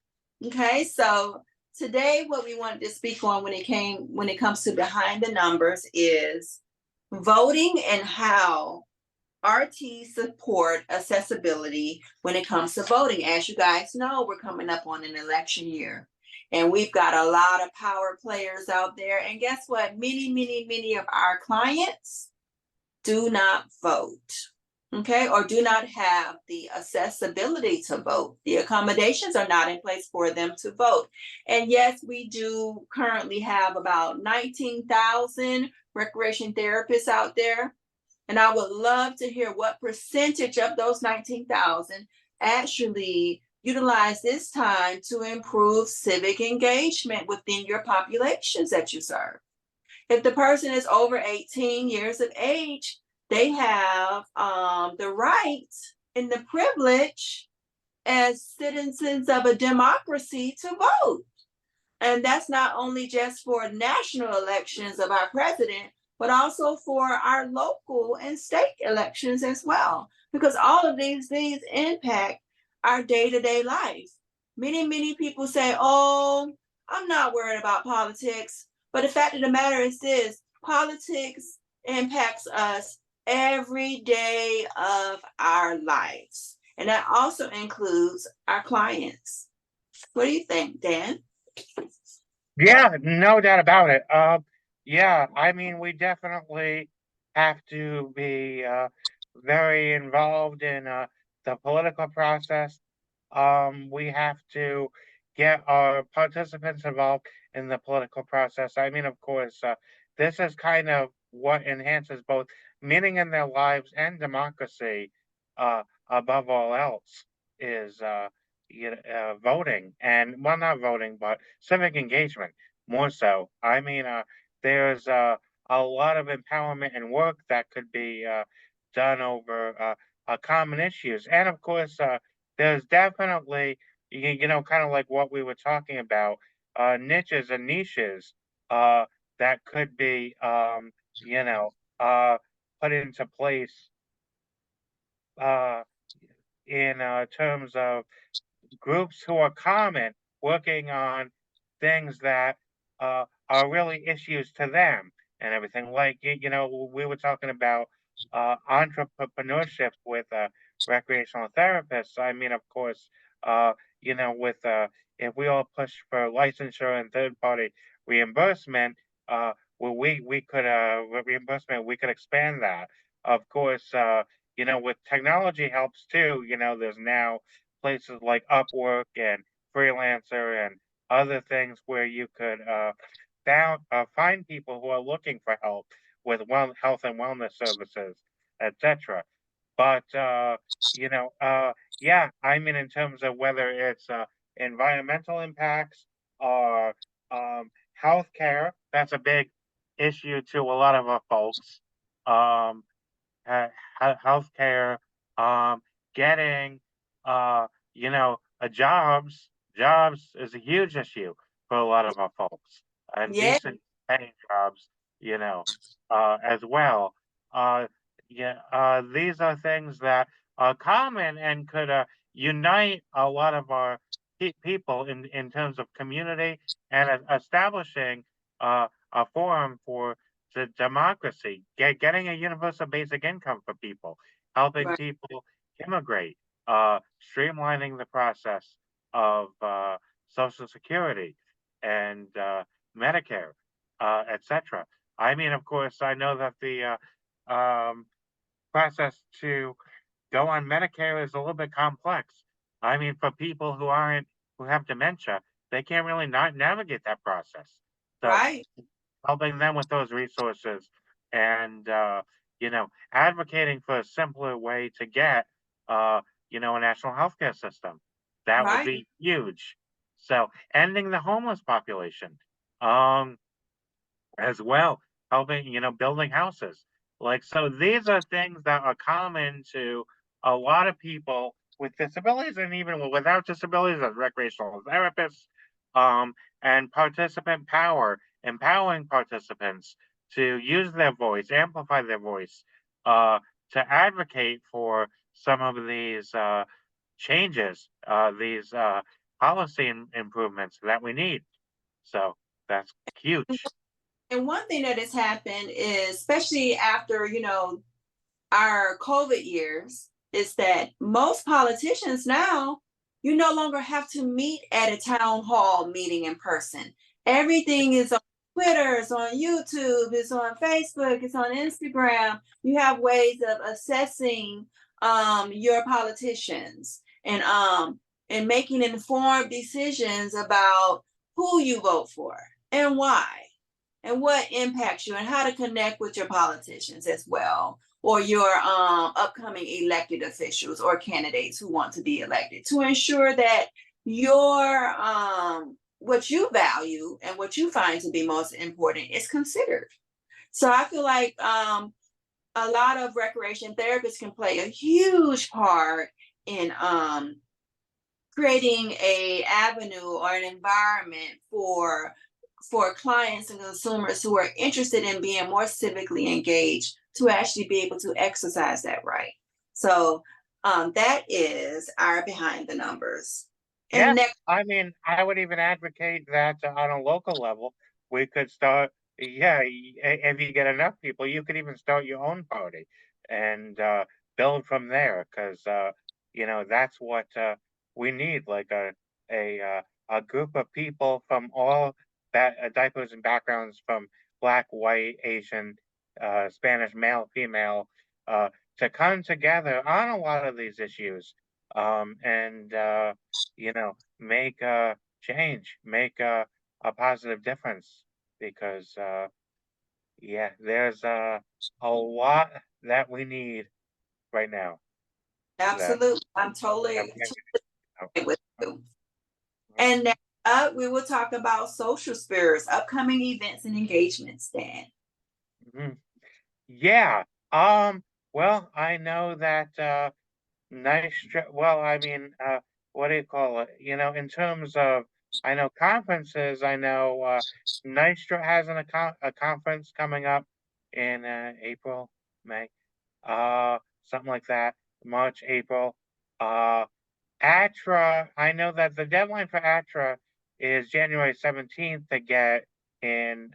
Okay, so today what we wanted to speak on when it comes to behind the numbers is voting and how RT support accessibility when it comes to voting. As you guys know, we're coming up on an election year. And we've got a lot of power players out there. And guess what? Many of our clients do not vote, okay, or do not have the accessibility to vote. The accommodations are not in place for them to vote. And yes, we do currently have about 19,000 recreation therapists out there. And I would love to hear what percentage of those 19,000 actually utilize this time to improve civic engagement within your populations that you serve. If the person is over 18 years of age, they have the right and the privilege as citizens of a democracy to vote. And that's not only just for national elections of our president, but also for our local and state elections as well, because all of these things impact our day-to-day life. Many people say, oh, I'm not worried about politics. But the fact of the matter is this: politics impacts us every day of our lives. And that also includes our clients. What do you think, Dan? Yeah, no doubt about it. Yeah, I mean, we definitely have to be very involved in the political process. We have to get our participants involved in the political process. I mean, of course, this is kind of what enhances both meaning in their lives and democracy, above all else, is voting, and well, not voting, but civic engagement more so. I mean, there's a lot of empowerment and work that could be done over common issues, and of course, there's definitely kind of like what we were talking about, niches and niches that could be you know put into place uh, in terms of groups who are common working on things that are really issues to them and everything. Like, we were talking about entrepreneurship with recreational therapists. I mean, of course, with if we all push for licensure and third party reimbursement, we could reimbursement, we could expand that. Of course, with technology helps too. There's now places like Upwork and Freelancer and other things where you could find people who are looking for help with health and wellness services, etc. But yeah, I mean, in terms of whether it's environmental impacts or healthcare, that's a big issue to a lot of our folks. Um, Healthcare, getting, jobs is a huge issue for a lot of our folks, and Yeah. decent paying jobs, as well. Uh, Yeah, these are things that are common and could unite a lot of our people in terms of community and establishing a forum for the democracy, getting a universal basic income for people, helping Right, people immigrate, streamlining the process of Social Security and Medicare, etc. I mean, of course, I know that the process to go on Medicare is a little bit complex. I mean, for people who have dementia, they can't really not navigate that process. So right, helping them with those resources and advocating for a simpler way to get a national healthcare system. That would right. be huge. So ending the homeless population. Um, as well, helping, building houses. Like, so these are things that are common to a lot of people with disabilities and even without disabilities as recreational therapists, um, and participant power, empowering participants to use their voice, amplify their voice, uh, to advocate for some of these changes, these policy improvements that we need. So that's huge. And one thing that has happened is, especially after, our COVID years, is that most politicians now, you no longer have to meet at a town hall meeting in person. Everything is on Twitter, it's on YouTube, it's on Facebook, it's on Instagram. You have ways of assessing your politicians and making informed decisions about who you vote for and why and what impacts you and how to connect with your politicians as well or your upcoming elected officials or candidates who want to be elected to ensure that your what you value and what you find to be most important is considered. So I feel like a lot of recreation therapists can play a huge part in creating a avenue or an environment for clients and consumers who are interested in being more civically engaged to actually be able to exercise that right. So that is our behind the numbers. Yeah, And next, I mean, I would even advocate that on a local level, we could start. Yeah, if you get enough people, you could even start your own party and build from there. Because that's what we need, like a group of people from all diapers and backgrounds, from black, white, Asian, Spanish, male, female, uh, to come together on a lot of these issues. And make a change, make a positive difference because, yeah, there's a lot that we need right now that, absolutely, I'm that totally, we need totally with you. to And next up, we will talk about social spirits, upcoming events and engagements, Dan. Mhm. Yeah. Um, well, I know that well, I mean, what do you call it? In terms of, I know conferences, I know Nystra has a conference coming up in April, May, something like that, March, April. Uh, ATRA, I know that the deadline for ATRA is January 17th to get in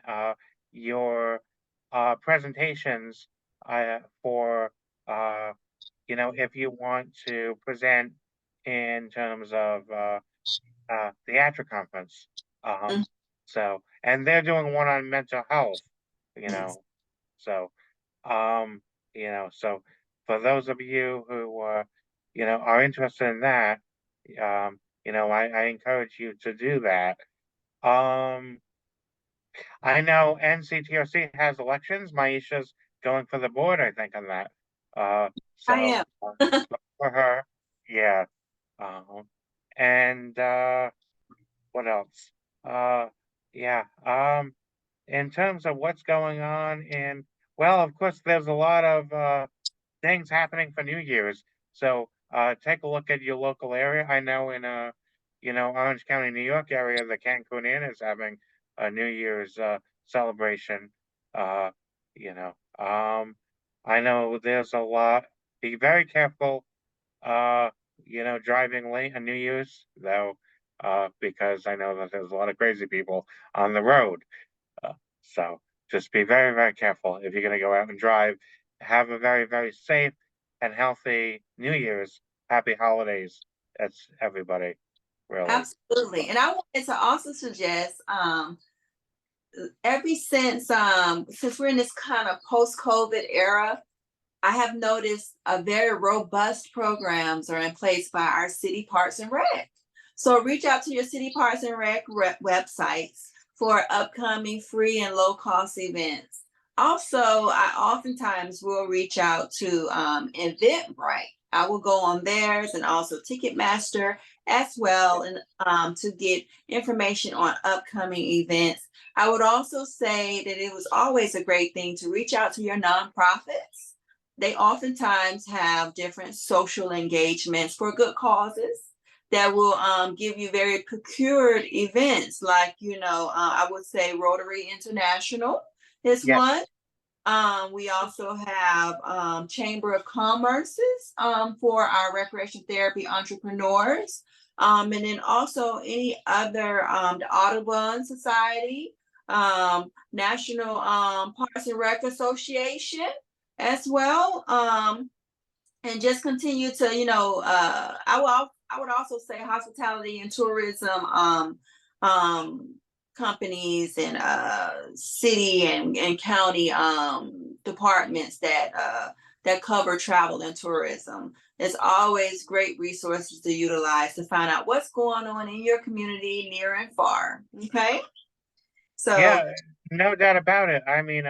your presentations for if you want to present in terms of the ATRA conference. Mhm. And they're doing one on mental health, you Yes, know. So, um, so for those of you who are interested in that, I encourage you to do that. Um, I know NCTRC has elections. Myisha's going for the board, I think, on that. I So for her, yeah. Um, and what else? Uh, yeah. In terms of what's going on well, of course, there's a lot of things happening for New Year's. So take a look at your local area. I know in Orange County, New York area, the Cancun Inn is having a New Year's celebration. Uh, you know, um, I know there's a lot. Be very careful, uh, driving late on New Year's, though, because I know that there's a lot of crazy people on the road. Uh, so just be very, very careful if you're going to go out and drive. Have a very, very safe and healthy New Year's. Happy holidays. That's everybody, really. Absolutely. And I wanted to also suggest, since we're in this kind of post-COVID era, I have noticed a very robust programs are in place by our city parks and rec. So reach out to your city parks and rec websites for upcoming free and low cost events. Also, I oftentimes will reach out to Eventbrite. I will go on theirs and also Ticketmaster as well, and to get information on upcoming events. I would also say that it was always a great thing to reach out to your nonprofits. They oftentimes have different social engagements for good causes that will give you very procured events, like, I would say Rotary International is Yes. one. We also have Chamber of Commerce's for our recreation therapy entrepreneurs. And then also any other, the Audubon Society, National Parks and Rec Association as well. And just continue to, I would also say hospitality and tourism companies and city and county departments that cover travel and tourism. It's always great resources to utilize to find out what's going on in your community near and far. Okay. So Yeah, no doubt about it. I mean,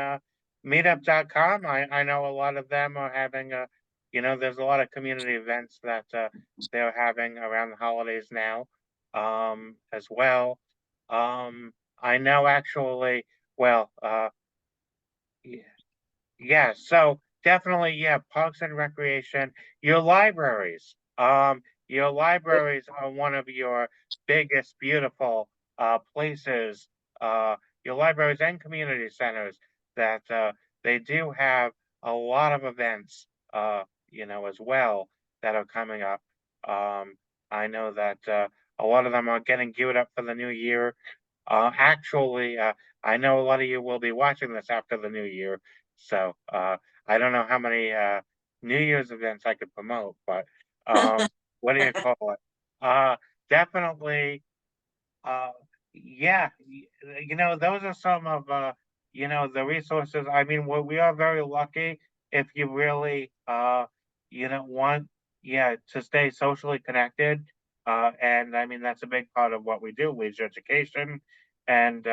meetup.com, I know a lot of them are having there's a lot of community events that they're having around the holidays now, as well. I know actually, well, yeah, so definitely, yeah, parks and recreation, your libraries. Your libraries are one of your biggest, beautiful places. Your libraries and community centers that they do have a lot of events, as well that are coming up. Um, I know that a lot of them are getting geared up for the new year. Actually, I know a lot of you will be watching this after the new year, so I don't know how many New Year's events I could promote, but what do you call it? Definitely, uh, yeah, those are some of the resources. I mean, we are very lucky if you really want to stay socially connected. And I mean that's a big part of what we do, leisure education. And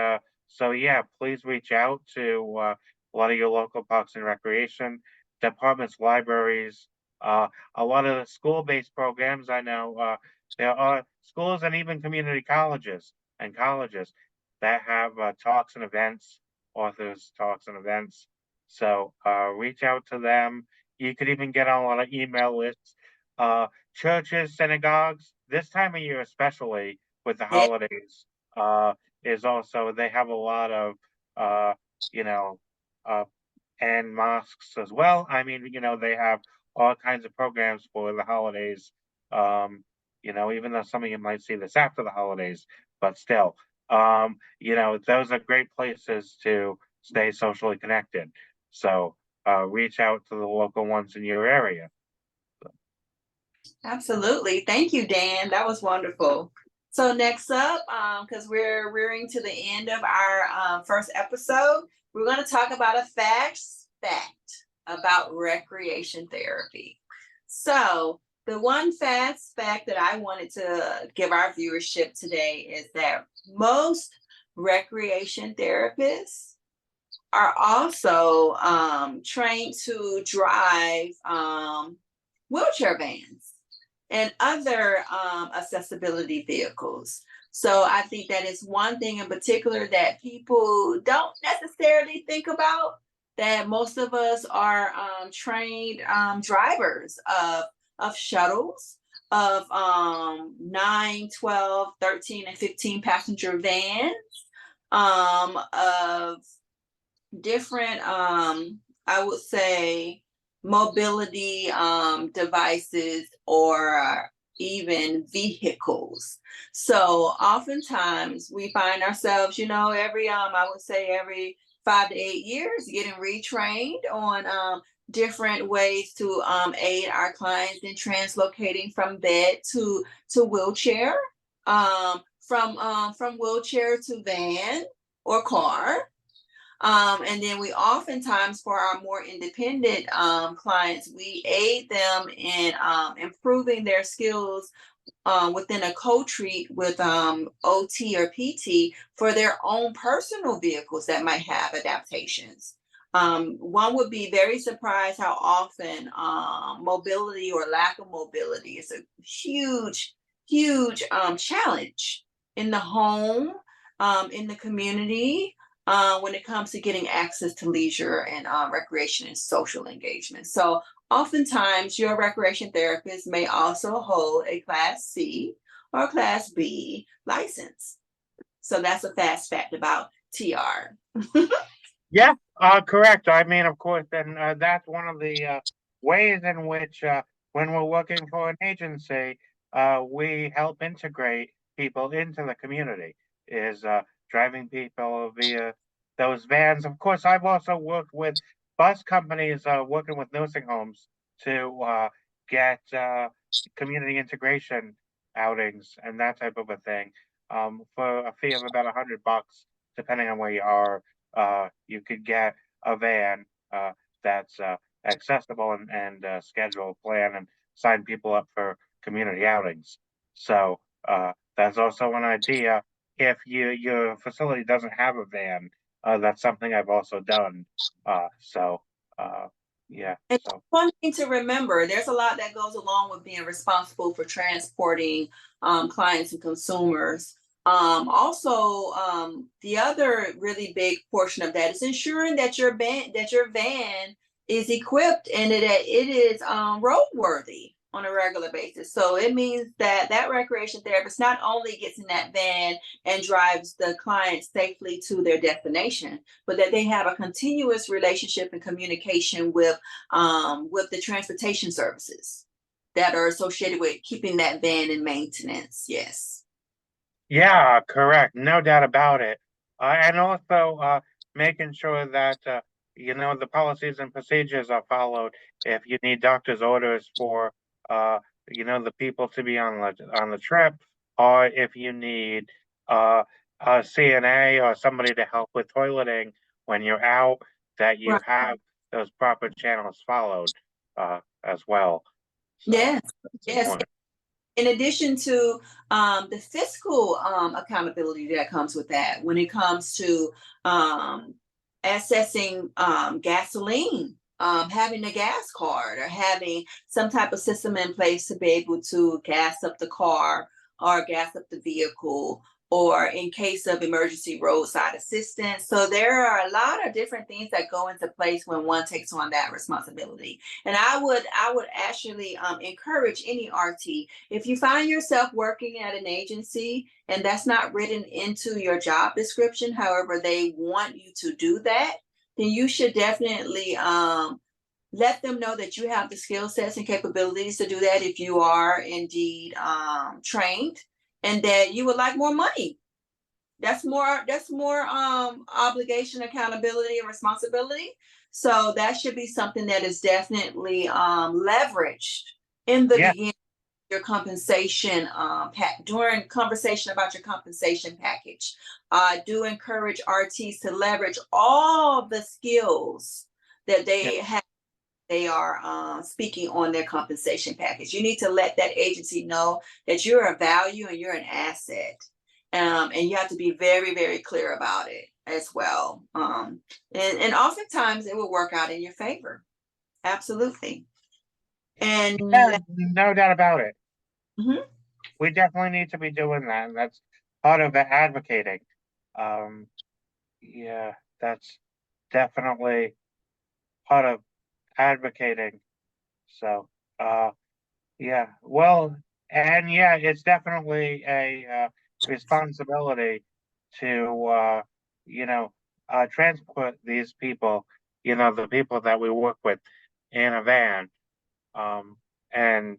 so yeah, please reach out to a lot of your local parks and recreation departments, libraries, a lot of the school-based programs. I know there are schools and even community colleges and colleges that have talks and events, authors talks and events. So reach out to them. You could even get on a lot of email lists. Churches, synagogues, this time of year especially with the yeah, holidays, is also they have a lot of uh, you know uh, and mosques as well. I mean, they have all kinds of programs for the holidays. Even though some of you might see this after the holidays, but still, those are great places to stay socially connected. So reach out to the local ones in your area. absolutely. Thank you, Dan. That was wonderful. So next up, because we're rearing to the end of our first episode, we're going to talk about a fact about recreation therapy. So the one fast fact that I wanted to give our viewership today is that most recreation therapists are also trained to drive wheelchair vans and other accessibility vehicles. So I think that is one thing in particular that people don't necessarily think about. That most of us are trained drivers of shuttles, of 9, 12, 13, and 15 passenger vans, of different, I would say, mobility devices or even vehicles. So oftentimes we find ourselves, every I would say every 5 to 8 years getting retrained on different ways to aid our clients in translocating from bed to wheelchair, from wheelchair to van or car. And then we oftentimes, for our more independent clients, we aid them in improving their skills within a co-treat with OT or PT for their own personal vehicles that might have adaptations. One would be very surprised how often mobility or lack of mobility is a huge, huge challenge in the home, in the community, when it comes to getting access to leisure and recreation and social engagement. So oftentimes, your recreation therapist may also hold a Class C or Class B license. So that's a fast fact about TR. Yeah, correct. I mean, of course, and that's one of the ways in which, when we're working for an agency, we help integrate people into the community, is driving people via those vans. Of course, I've also worked with bus companies, working with nursing homes to get community integration outings and that type of a thing, for a fee of about $100, depending on where you are. You could get a van that's accessible and schedule, plan, and sign people up for community outings. So that's also an idea. If your facility doesn't have a van, that's something I've also done. So yeah. And So one thing to remember, there's a lot that goes along with being responsible for transporting clients and consumers. Also, the other really big portion of that is ensuring that your van is equipped and it is roadworthy on a regular basis. So it means that that recreation therapist not only gets in that van and drives the client safely to their destination, but that they have a continuous relationship and communication with the transportation services that are associated with keeping that van in maintenance. Yes. yeah, correct. No doubt about it. And also making sure that the policies and procedures are followed. If you need doctor's orders for uh, the people to be on the trip, or if you need uh, a CNA or somebody to help with toileting when you're out, that you Right. have those proper channels followed as well. So Yes. it's Yes. important. In addition to the fiscal accountability that comes with that, when it comes to um, accessing gasoline, having a gas card, or having some type of system in place to be able to gas up the car or gas up the vehicle, or in case of emergency roadside assistance. So there are a lot of different things that go into place when one takes on that responsibility. And I would actually encourage any RT, if you find yourself working at an agency and that's not written into your job description, however, they want you to do that, then you should definitely let them know that you have the skill sets and capabilities to do that if you are indeed trained, and that you would like more money. That's more obligation, accountability, and responsibility. So that should be something that is definitely leveraged in the Yeah, beginning your compensation during conversation about your compensation package. Do encourage RTs to leverage all the skills that yeah, they are speaking on their compensation package. You need to let that agency know that you're a value and you're an asset. And you have to be very, very clear about it as well. And oftentimes it will work out in your favor. Absolutely. yeah, And no doubt about it. mhm, We definitely need to be doing that. And that's part of the advocating. Um, yeah, that's definitely part of advocating. So, yeah, well, and yeah, it's definitely a responsibility to, transport these people, the people that we work with. in a van. Um, and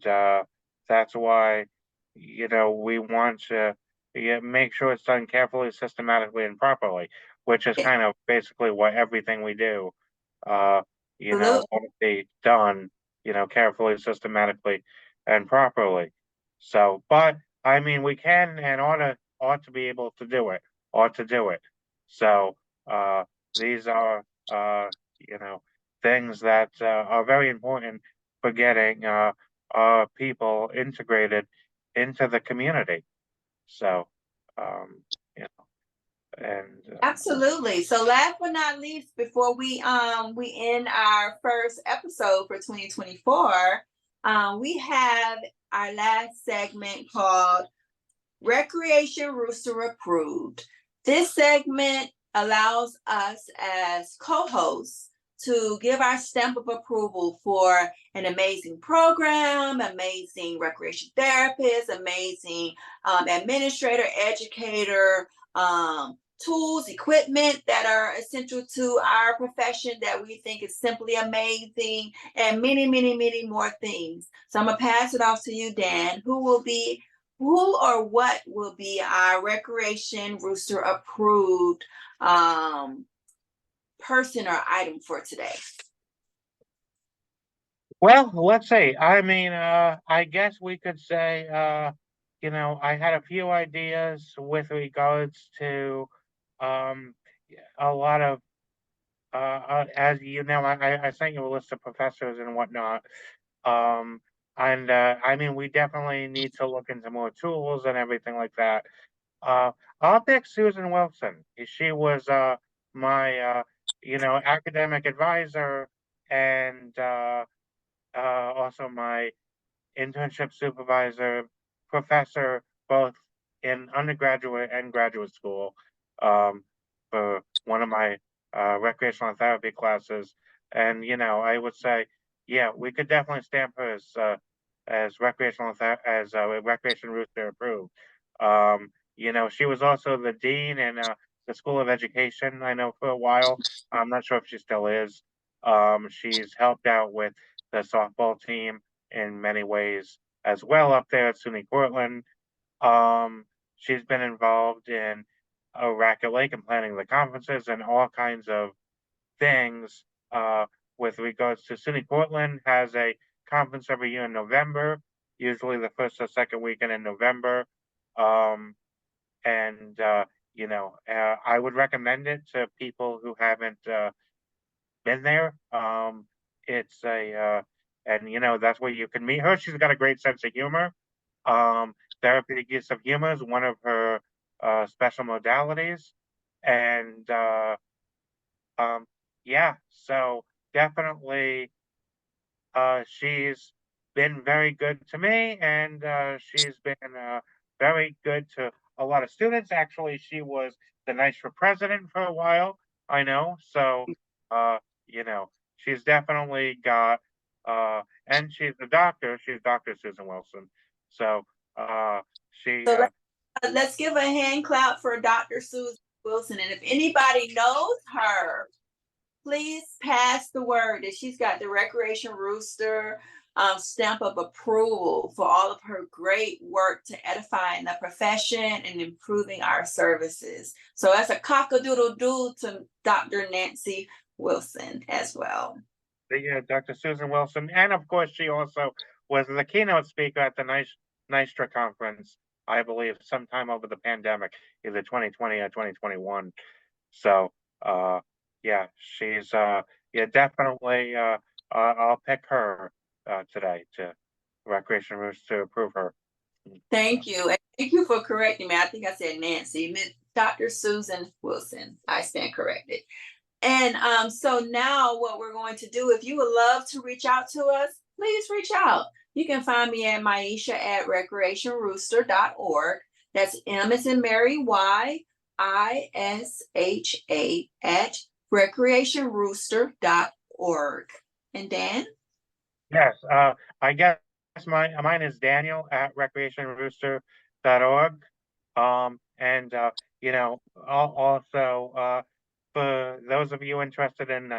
that's why, we want to, make sure it's done carefully, systematically, and properly, which is kind of basically what everything we do, uh, Absolutely. want to be done, carefully, systematically, and properly. So, but I mean, we can and ought to be able to do it, ought to do it. So, these are, you know, things that are very important for getting people integrated into the community. So, um, you and Absolutely. So last but not least, before we end our first episode for 2024, we have our last segment called Recreation Rooster Approved. This segment allows us as co-hosts to give our stamp of approval for an amazing program, amazing recreation therapist, amazing administrator, educator, tools, equipment that are essential to our profession that we think is simply amazing, and many, many, many more things. So I'm gonna pass it off to you, Dan. Who or what will be our Recreation Rooster approved person or item for today? well, let's see. I mean, I guess we could say, I had a few ideas with regards to um, a lot of, as you know, I sent you a list of professors and whatnot. Um, and I mean, we definitely need to look into more tools and everything like that. Uh, I'll pick Susan Wilson. She was my, academic advisor and also my internship supervisor, professor, both in undergraduate and graduate school, um, for one of my recreational therapy classes. And I would say, yeah, we could definitely stamp her as as recreation rooster approved. She was also the dean in the School of Education. I know for a while. I'm not sure if she still is. She's helped out with the softball team in many ways as well up there at SUNY Portland. She's been involved in Racket Lake and planning the conferences and all kinds of things with regards to SUNY Portland has a conference every year in November, usually the first or second weekend in November. Um, and I would recommend it to people who haven't been there. It's a and that's where you can meet her. She's got a great sense of humor. Therapeutic use of humor is one of her special modalities, and um, yeah, so definitely she's been very good to me, and she's been very good to a lot of students. Actually, she was the nice for president for a while. I know, so uh, you know, she's definitely got, and she's a doctor. She's Dr. Susan Wilson. So she, So let's give a hand clap for Dr. Susan Wilson. And if anybody knows her, please pass the word that she's got the Recreation Rooster stamp of approval for all of her great work to edifying the profession and improving our services. So that's a cock-a-doodle-doo to Dr. Nancy Wilson as well. Dr. Susan Wilson, and of course, she also was the keynote speaker at the NYSTRA conference, I believe, sometime over the pandemic, either 2020 or 2021. So, yeah, she's definitely. I'll pick her today to Recreation Roots to approve her. Thank you. And thank you for correcting me. I think I said Nancy, Dr. Susan Wilson. I stand corrected. And so now what we're going to do, if you would love to reach out to us, please reach out. You can find me at Myisha at recreationrooster.org. That's M as in Mary, YISHA at recreationrooster.org. And Dan? Yes, I guess mine is Daniel at recreationrooster.org. And also for those of you interested in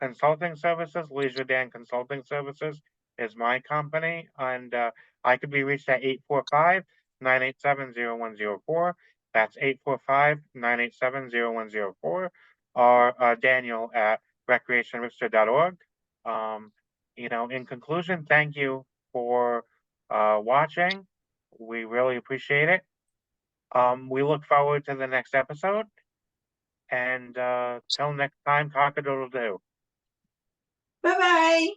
Consulting Services, Leisure Dan Consulting Services is my company, and I could be reached at 845-987-0104. That's 845-987-0104, or Daniel at recreationrooster.org. In conclusion, thank you for watching. We really appreciate it. We look forward to the next episode. And till next time, cock-a-doodle-doo. Bye bye.